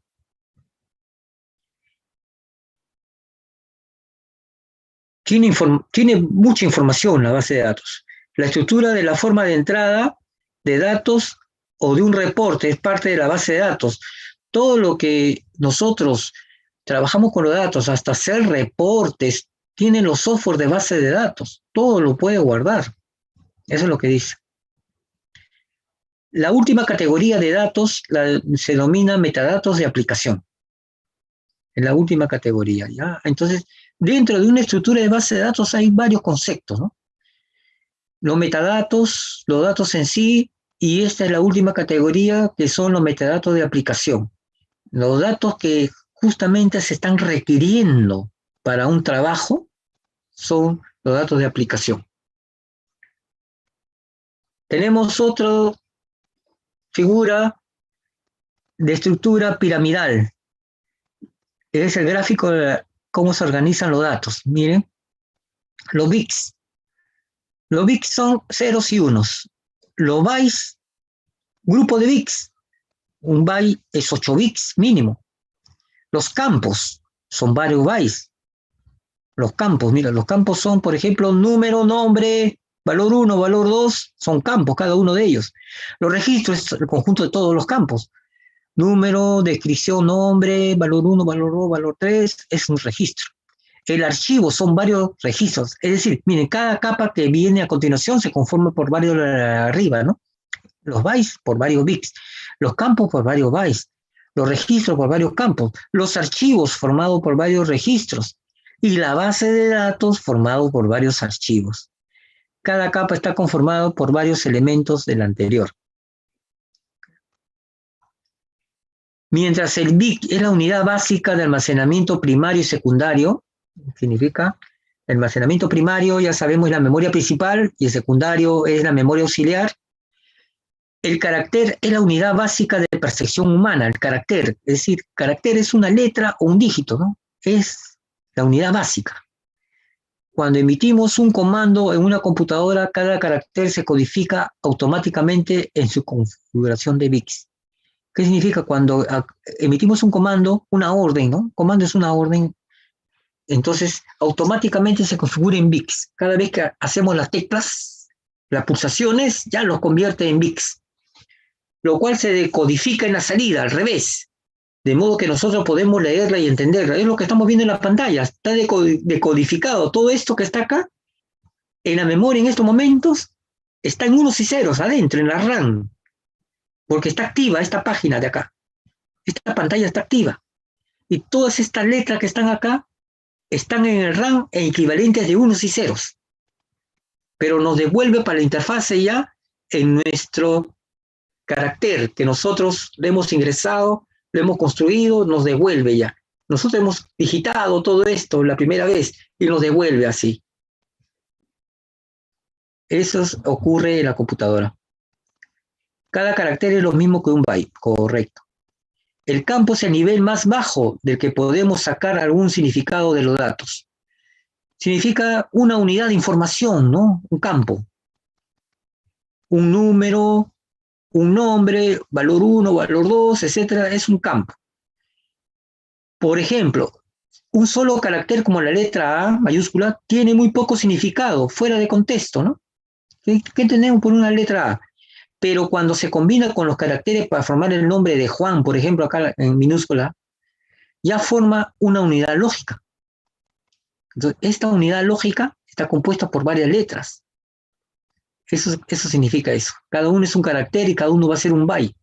Tiene mucha información la base de datos. La estructura de la forma de entrada de datos o de un reporte es parte de la base de datos. Todo lo que nosotros trabajamos con los datos, hasta hacer reportes, tiene los software de base de datos. Todo lo puede guardar. Eso es lo que dice. La última categoría de datos se denomina metadatos de aplicación. Es la última categoría, ¿ya? Entonces, dentro de una estructura de base de datos hay varios conceptos, ¿no? Los metadatos, los datos en sí, y esta es la última categoría, que son los metadatos de aplicación. Los datos que justamente se están requiriendo para un trabajo son los datos de aplicación. Tenemos otra figura de estructura piramidal. Es el gráfico de cómo se organizan los datos. Miren, los bits. Los bits son ceros y unos. Los bytes, grupo de bits. Un byte es 8 bits mínimo. Los campos son varios bytes. Los campos, mira, los campos son, por ejemplo, número, nombre, valor 1, valor 2, son campos, cada uno de ellos. Los registros es el conjunto de todos los campos. Número, descripción, nombre, valor 1, valor 2, valor 3, es un registro. El archivo son varios registros. Es decir, miren, cada capa que viene a continuación se conforma por varios arriba, ¿no? Los bytes por varios bits, los campos por varios bytes, los registros por varios campos, los archivos formados por varios registros y la base de datos formado por varios archivos. Cada capa está conformado por varios elementos del anterior. Mientras el bit es la unidad básica de almacenamiento primario y secundario, significa almacenamiento primario, ya sabemos, es la memoria principal y el secundario es la memoria auxiliar. El carácter es la unidad básica de percepción humana, el carácter, es decir, carácter es una letra o un dígito, ¿no? Es la unidad básica. Cuando emitimos un comando en una computadora, cada carácter se codifica automáticamente en su configuración de bits. ¿Qué significa? Cuando emitimos un comando, una orden, ¿no? Comando es una orden, entonces automáticamente se configura en bits. Cada vez que hacemos las teclas, las pulsaciones, ya los convierte en bits, lo cual se decodifica en la salida, al revés, de modo que nosotros podemos leerla y entenderla. Es lo que estamos viendo en la pantalla, está decodificado. Todo esto que está acá En la memoria en estos momentos está en unos y ceros adentro, en la RAM, porque está activa esta página de acá. Esta pantalla está activa. Y todas estas letras que están acá están en el RAM en equivalentes de unos y ceros. Pero nos devuelve para la interfase ya en nuestro carácter que nosotros le hemos ingresado, lo hemos construido, nos devuelve ya. Nosotros hemos digitado todo esto la primera vez y nos devuelve así. Eso ocurre en la computadora. Cada carácter es lo mismo que un byte, correcto. El campo es el nivel más bajo del que podemos sacar algún significado de los datos. Significa una unidad de información, ¿no? Un campo. Un número, un nombre, valor 1, valor 2, etcétera, es un campo. Por ejemplo, un solo carácter como la letra A mayúscula tiene muy poco significado, fuera de contexto, ¿no? ¿Qué tenemos por una letra A? Pero cuando se combina con los caracteres para formar el nombre de Juan, por ejemplo, acá en minúscula, ya forma una unidad lógica. Entonces, esta unidad lógica está compuesta por varias letras. Eso significa eso. Cada uno es un carácter y cada uno va a ser un byte.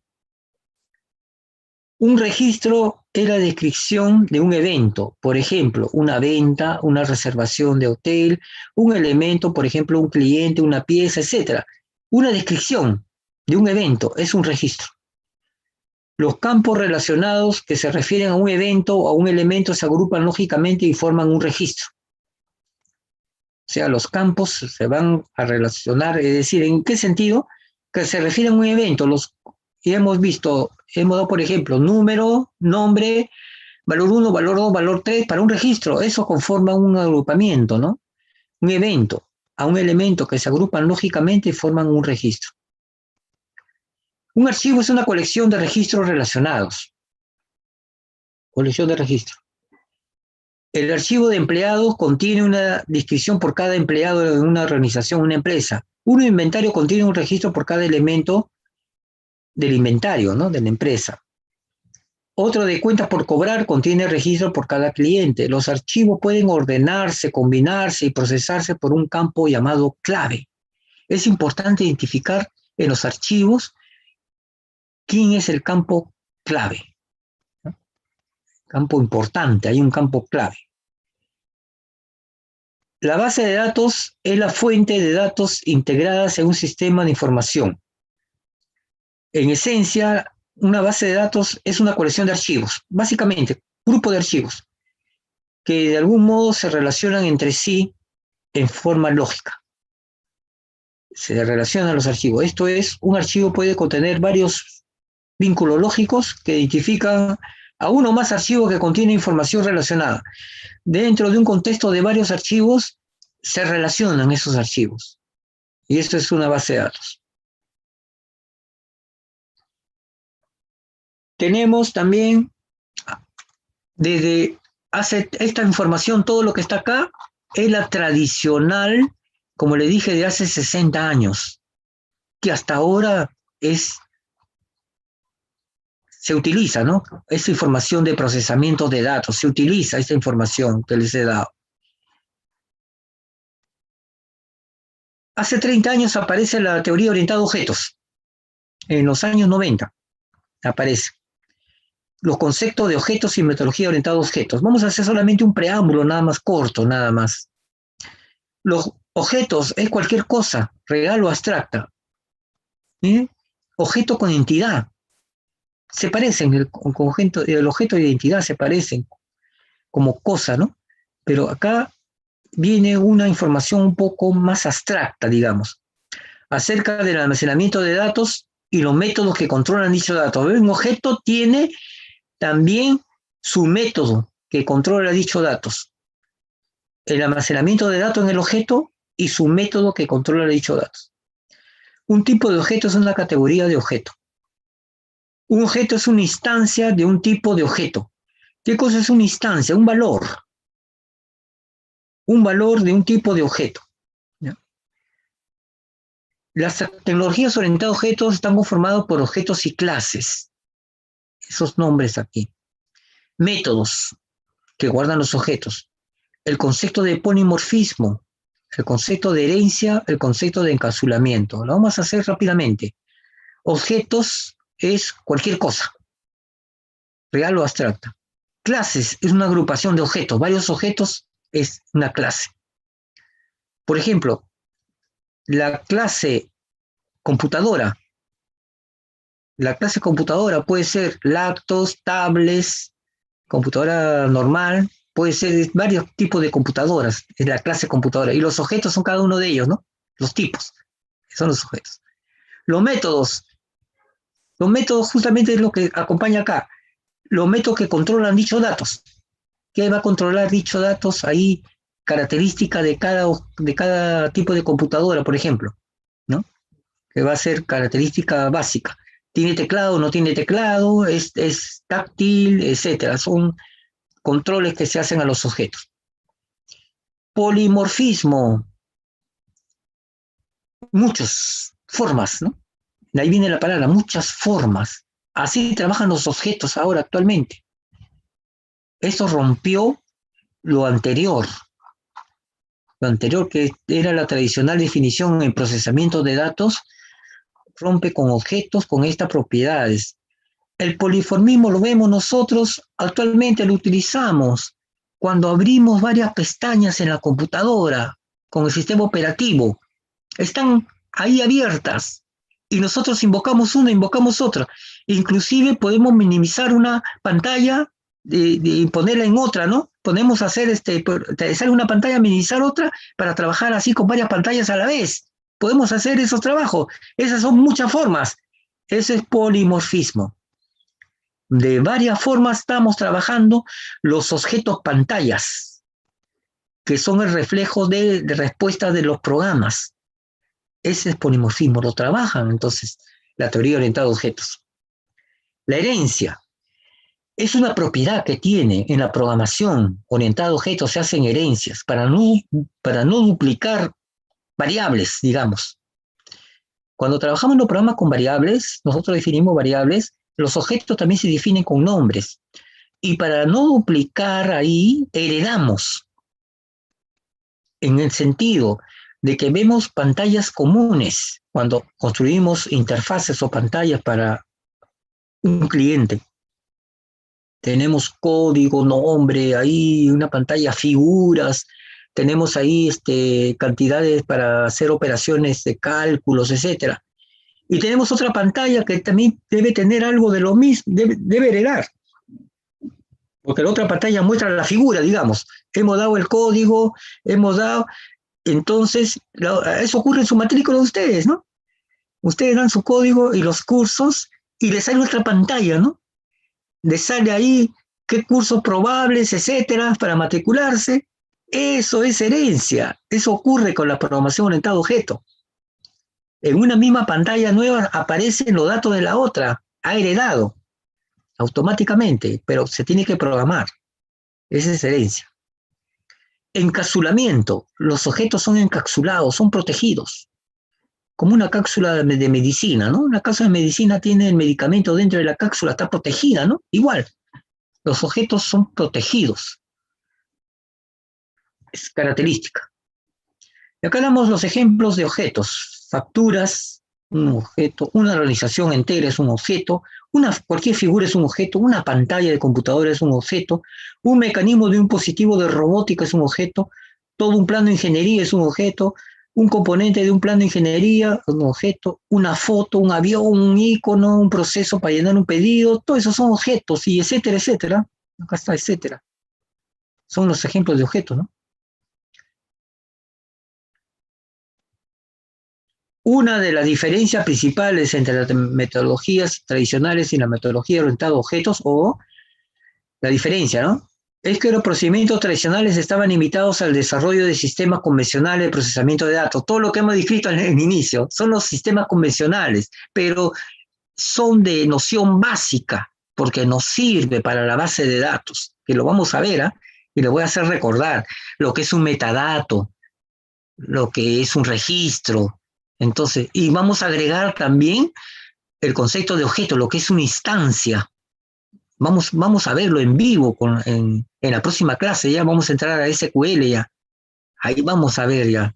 Un registro es la descripción de un evento, por ejemplo, una venta, una reservación de hotel, un elemento, por ejemplo, un cliente, una pieza, etc. Una descripción de un evento es un registro. Los campos relacionados que se refieren a un evento o a un elemento se agrupan lógicamente y forman un registro. O sea, los campos se van a relacionar, es decir, ¿en qué sentido? Que se refieren a un evento. Hemos dado, por ejemplo, número, nombre, valor 1, valor 2, valor 3, para un registro. Eso conforma un agrupamiento, ¿no? Un evento a un elemento que se agrupan lógicamente y forman un registro. Un archivo es una colección de registros relacionados. Colección de registros. El archivo de empleados contiene una descripción por cada empleado de una organización, una empresa. Un inventario contiene un registro por cada elemento del inventario, ¿no? De la empresa. Otro de cuentas por cobrar contiene registro por cada cliente. Los archivos pueden ordenarse, combinarse y procesarse por un campo llamado clave. Es importante identificar en los archivos quién es el campo clave, ¿no? Campo importante, hay un campo clave. La base de datos es la fuente de datos integradas en un sistema de información. En esencia, una base de datos es una colección de archivos, básicamente, grupo de archivos, que de algún modo se relacionan entre sí en forma lógica. Se relacionan los archivos. Esto es, un archivo puede contener varios vínculos lógicos que identifican a uno o más archivos que contienen información relacionada. Dentro de un contexto de varios archivos se relacionan esos archivos. Y esto es una base de datos. Tenemos también, desde hace esta información, todo lo que está acá, es la tradicional, como le dije, de hace 60 años, que hasta ahora se utiliza, ¿no? Esa información de procesamiento de datos, se utiliza esta información que les he dado. Hace 30 años aparece la teoría orientada a objetos. En los años 90 aparece los conceptos de objetos y metodología orientada a objetos. Vamos a hacer solamente un preámbulo, nada más corto, nada más. Los objetos es cualquier cosa, real o abstracta. Objeto con entidad. Se parecen, el objeto de identidad se parecen como cosa, ¿no? Pero acá viene una información un poco más abstracta, digamos, acerca del almacenamiento de datos y los métodos que controlan dichos datos. Un objeto tiene también su método que controla dichos datos. El almacenamiento de datos en el objeto y su método que controla dichos datos. Un tipo de objeto es una categoría de objeto. Un objeto es una instancia de un tipo de objeto. ¿Qué cosa es una instancia? Un valor. Un valor de un tipo de objeto. ¿Ya? Las tecnologías orientadas a objetos están conformadas por objetos y clases. Esos nombres aquí. Métodos que guardan los objetos. El concepto de polimorfismo. el concepto de herencia, el concepto de encapsulamiento. Lo vamos a hacer rápidamente. Objetos es cualquier cosa, real o abstracta. Clases es una agrupación de objetos, varios objetos es una clase. Por ejemplo, la clase computadora. La clase computadora puede ser laptops, tablets, computadora normal, puede ser varios tipos de computadoras, es la clase computadora. Y los objetos son cada uno de ellos, ¿no? Los tipos, son los objetos. Los métodos justamente es lo que acompaña acá. Los métodos que controlan dichos datos. ¿Qué va a controlar dichos datos? Ahí, característica de cada tipo de computadora, por ejemplo, ¿no? Que va a ser característica básica. ¿Tiene teclado o no tiene teclado? ¿Es táctil? Etcétera. Son controles que se hacen a los objetos. Polimorfismo. Muchas formas, ¿no? De ahí viene la palabra, muchas formas. Así trabajan los objetos ahora actualmente. Esto rompió lo anterior que era la tradicional definición en procesamiento de datos, rompe con objetos con estas propiedades. El poliformismo lo vemos nosotros, actualmente lo utilizamos cuando abrimos varias pestañas en la computadora con el sistema operativo. Están ahí abiertas y nosotros invocamos una, invocamos otra. Inclusive podemos minimizar una pantalla y ponerla en otra, ¿no? Podemos hacer, sale una pantalla, minimizar otra para trabajar así con varias pantallas a la vez. Podemos hacer esos trabajos. Esas son muchas formas. Ese es polimorfismo. De varias formas estamos trabajando los objetos pantallas, que son el reflejo de respuestas de los programas. Ese es polimorfismo, lo trabajan entonces la teoría orientada a objetos. La herencia es una propiedad que tiene en la programación orientada a objetos, se hacen herencias para no duplicar variables, digamos. Cuando trabajamos en los programas con variables, nosotros definimos variables, los objetos también se definen con nombres. Y para no duplicar ahí, heredamos. En el sentido de que vemos pantallas comunes cuando construimos interfaces o pantallas para un cliente. Tenemos código, nombre, ahí una pantalla, figuras, tenemos ahí cantidades para hacer operaciones de cálculos, etcétera. Y tenemos otra pantalla que también debe tener algo de lo mismo, debe heredar. Porque la otra pantalla muestra la figura, digamos. Hemos dado el código, entonces, eso ocurre en su matrícula de ustedes, ¿no? Ustedes dan su código y los cursos y les sale otra pantalla, ¿no? Les sale ahí qué cursos probables, etcétera, para matricularse. Eso es herencia. Eso ocurre con la programación orientada a objeto. En una misma pantalla nueva aparecen los datos de la otra. Ha heredado automáticamente, pero se tiene que programar. Esa es herencia. Encapsulamiento. Los objetos son encapsulados, son protegidos. Como una cápsula de medicina, ¿no? Una cápsula de medicina tiene el medicamento dentro de la cápsula, está protegida, ¿no? Igual. Los objetos son protegidos. Es característica. Y acá damos los ejemplos de objetos. Facturas, un objeto. Una organización entera es un objeto. Cualquier figura es un objeto. Una pantalla de computadora es un objeto. Un mecanismo de un dispositivo de robótica es un objeto. Todo un plano de ingeniería es un objeto. Un componente de un plano de ingeniería, un objeto, una foto, un avión, un icono, un proceso para llenar un pedido, todo eso son objetos, y etcétera, etcétera. Acá está, etcétera. Son los ejemplos de objetos, ¿no? Una de las diferencias principales entre las metodologías tradicionales y la metodología orientada a objetos, o la diferencia, ¿no? Es que los procedimientos tradicionales estaban limitados al desarrollo de sistemas convencionales de procesamiento de datos. Todo lo que hemos descrito en el inicio son los sistemas convencionales, pero son de noción básica, porque nos sirve para la base de datos, que lo vamos a ver, ¿eh? Y lo voy a hacer recordar, lo que es un metadato, lo que es un registro. Entonces, y vamos a agregar también el concepto de objeto, lo que es una instancia. Vamos a verlo en vivo en la próxima clase, ya vamos a entrar a SQL ya. Ahí vamos a ver ya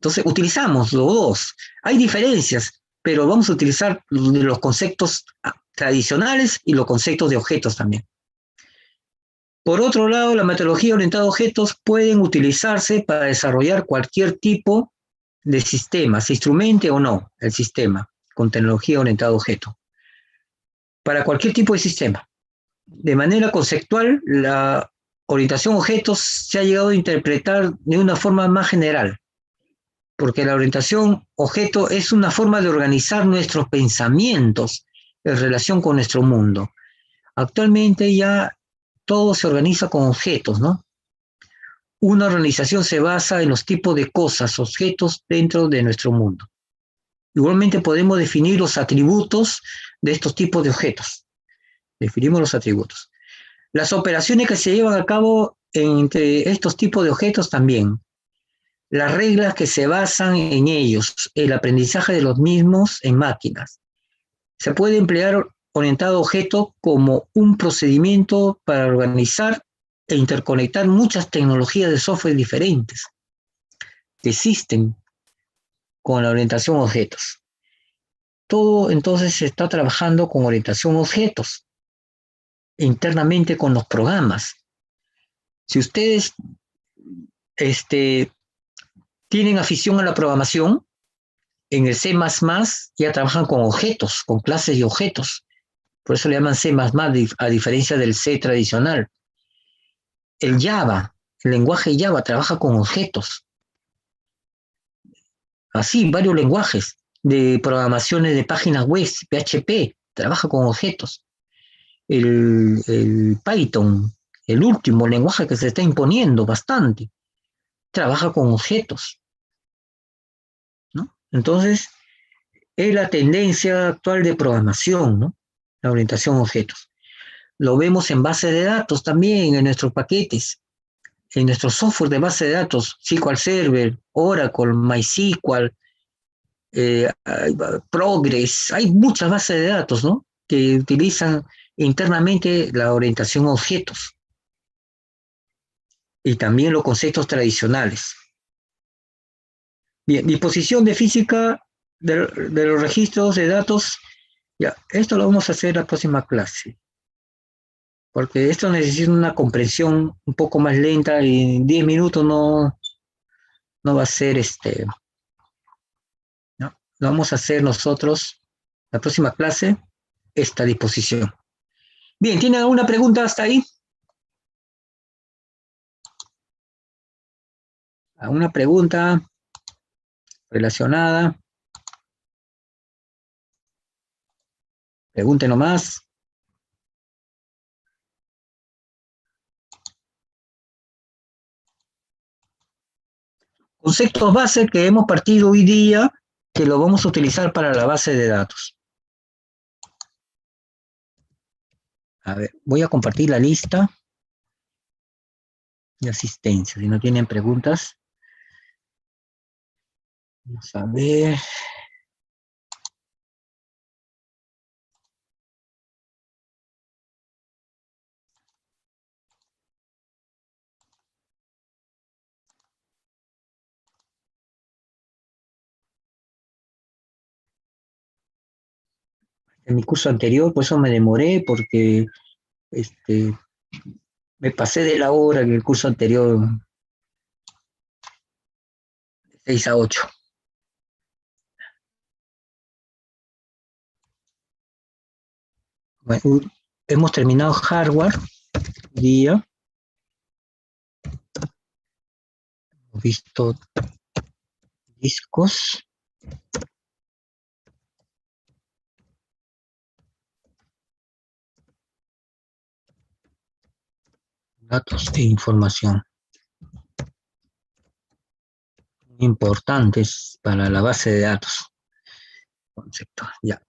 Entonces, utilizamos los dos. Hay diferencias, pero vamos a utilizar los conceptos tradicionales y los conceptos de objetos también. Por otro lado, la metodología orientada a objetos pueden utilizarse para desarrollar cualquier tipo de sistema, se instrumente o no el sistema con tecnología orientada a objetos. Para cualquier tipo de sistema. De manera conceptual, la orientación a objetos se ha llegado a interpretar de una forma más general, porque la orientación objeto es una forma de organizar nuestros pensamientos en relación con nuestro mundo. Actualmente ya todo se organiza con objetos, ¿no? Una organización se basa en los tipos de cosas, objetos dentro de nuestro mundo. Igualmente podemos definir los atributos de estos tipos de objetos. Definimos los atributos. Las operaciones que se llevan a cabo entre estos tipos de objetos también. Las reglas que se basan en ellos, el aprendizaje de los mismos en máquinas. Se puede emplear orientado a objeto como un procedimiento para organizar e interconectar muchas tecnologías de software diferentes que existen con la orientación a objetos. Todo entonces se está trabajando con orientación a objetos, internamente con los programas. Si ustedes tienen afición a la programación, en el C++ ya trabajan con objetos, con clases y objetos. Por eso le llaman C++, a diferencia del C tradicional. El Java, el lenguaje Java trabaja con objetos. Así, varios lenguajes de programaciones de páginas web, PHP, trabaja con objetos. El Python, el último lenguaje que se está imponiendo bastante, trabaja con objetos, ¿no? Entonces, es la tendencia actual de programación, ¿no? La orientación a objetos. Lo vemos en base de datos también, en nuestros paquetes, en nuestro software de base de datos, SQL Server, Oracle, MySQL, Progress, hay muchas bases de datos, ¿no? Que utilizan internamente la orientación a objetos y también los conceptos tradicionales. Bien, disposición de física de los registros de datos. Ya, esto lo vamos a hacer en la próxima clase, porque esto necesita una comprensión un poco más lenta y en 10 minutos no va a ser ¿no? Lo vamos a hacer nosotros, la próxima clase, esta disposición. Bien, ¿tienen alguna pregunta hasta ahí? ¿Alguna pregunta relacionada? Pregunten nomás. Conceptos base que hemos partido hoy día, que lo vamos a utilizar para la base de datos. A ver, voy a compartir la lista de asistencia. Si no tienen preguntas. Vamos a ver. En mi curso anterior, por eso me demoré, porque me pasé de la hora en el curso anterior, de 6 a 8. Bueno, hemos terminado hardware, día. Hemos visto discos. Datos e información. Importantes para la base de datos. Concepto. Ya.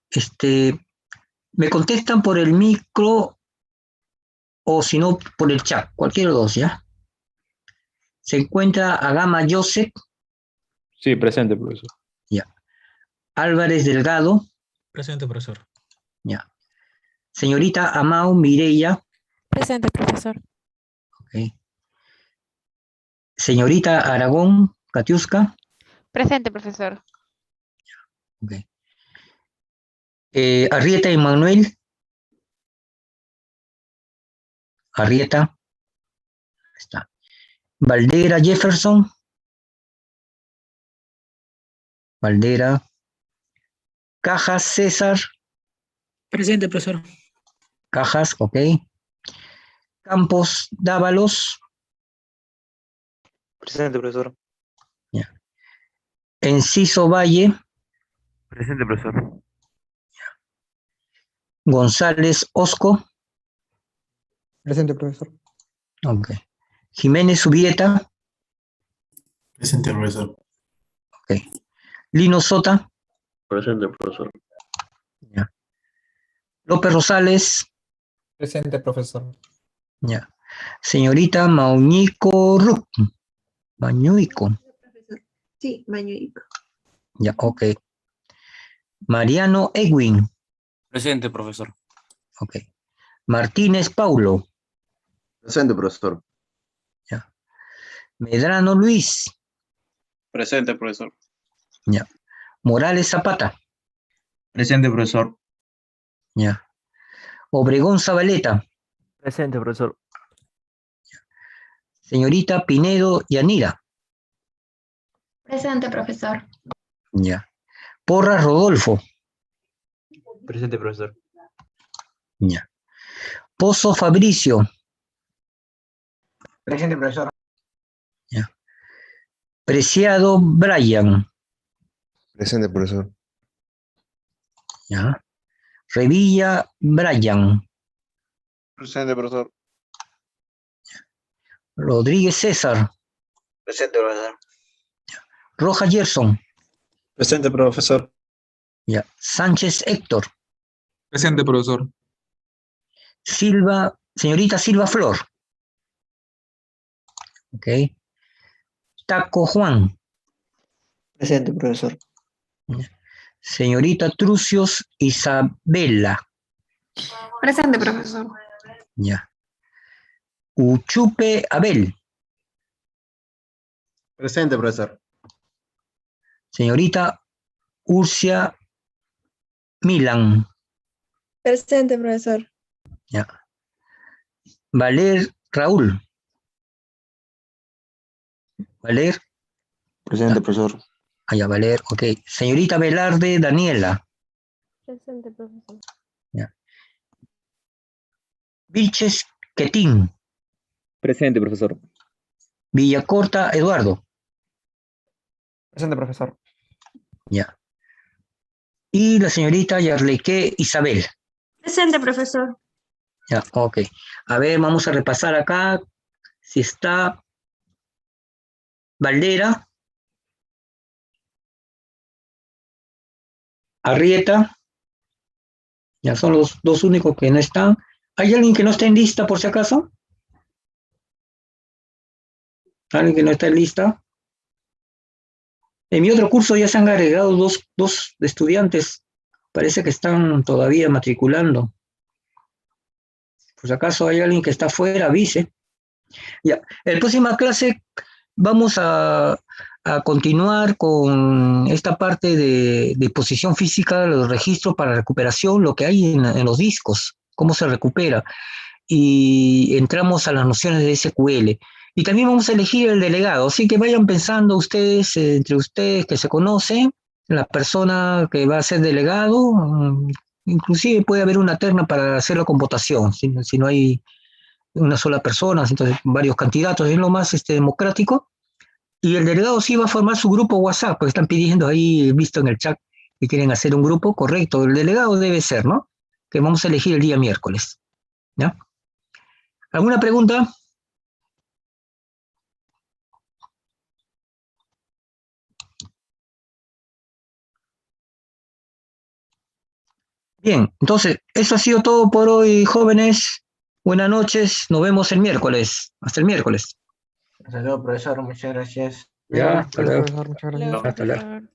Me contestan por el micro o si no por el chat, cualquiera de los dos, ¿ya? Se encuentra Agama Joseph. Sí, presente, profesor. Ya. Álvarez Delgado. Presente, profesor. Ya. Señorita Amau Mireya. Presente, profesor. Okay. Señorita Aragón Katiuska. Presente, profesor. Ok. Arrieta Emmanuel. Arrieta. Ahí está. Valdera Jefferson. Valdera. Cajas César. Presente, profesor. Cajas, ok. Campos Dávalos. Presente, profesor. Ya. Enciso Valle. Presente, profesor. González Osco. Presente, profesor. Ok. Jiménez Subieta. Presente, profesor. Ok. Lino Sota. Presente, profesor. Ya. López Rosales. Presente, profesor. Ya. Señorita Mañuico Ruc. Mañuico. Sí, Mañuico. Ya, ok. Mariano Edwin. Presente, profesor. Ok. Martínez Paulo. Presente, profesor. Ya. Medrano Luis. Presente, profesor. Ya. Morales Zapata. Presente, profesor. Ya. Obregón Zabaleta. Presente, profesor. Señorita Pinedo Yanira. Presente, profesor. Ya. Porras Rodolfo. Presente, profesor. Ya. Pozo Fabricio. Presente, profesor. Ya. Preciado Brian. Presente, profesor. Ya. Revilla Brian. Presente, profesor. Rodríguez César. Presente, profesor. Roja Gerson. Presente, profesor. Ya. Sánchez Héctor. Presente, profesor. Silva, señorita Silva Flor. Ok. Taco Juan. Presente, profesor. Señorita Trucios Isabela. Presente, profesor. Ya. Uchupe Abel. Presente, profesor. Señorita Urcia Milan. Presente, profesor. Ya. Valer Raúl. Valer. Presente, profesor. Ya, Valer, ok. Señorita Velarde Daniela. Presente, profesor. Ya. Vilches Quetín. Presente, profesor. Villacorta Eduardo. Presente, profesor. Ya. Y la señorita Yarleque Isabel. Presente, profesor. Ya, ok. A ver, vamos a repasar acá si está Valdera, Arrieta, ya son los dos únicos que no están. ¿Hay alguien que no está en lista por si acaso? ¿Alguien que no está en lista? En mi otro curso ya se han agregado dos estudiantes. Parece que están todavía matriculando. Por si acaso hay alguien que está fuera, avise. Ya, en la próxima clase vamos a continuar con esta parte de disposición física, los registros para recuperación, lo que hay en los discos, cómo se recupera. Y entramos a las nociones de SQL. Y también vamos a elegir el delegado, así que vayan pensando ustedes, entre ustedes que se conocen, la persona que va a ser delegado, inclusive puede haber una terna para hacer la convotación, si no hay una sola persona, entonces varios candidatos, es lo más democrático. Y el delegado sí va a formar su grupo WhatsApp, porque están pidiendo ahí, visto en el chat, que quieren hacer un grupo, correcto, el delegado debe ser, ¿no? Que vamos a elegir el día miércoles, ¿ya? ¿Alguna pregunta? Bien, entonces, eso ha sido todo por hoy, jóvenes. Buenas noches, nos vemos el miércoles. Hasta el miércoles. Hasta luego, profesor. Muchas gracias. Ya, hasta luego. Profesor, muchas gracias. Luego, Hasta luego. profesor.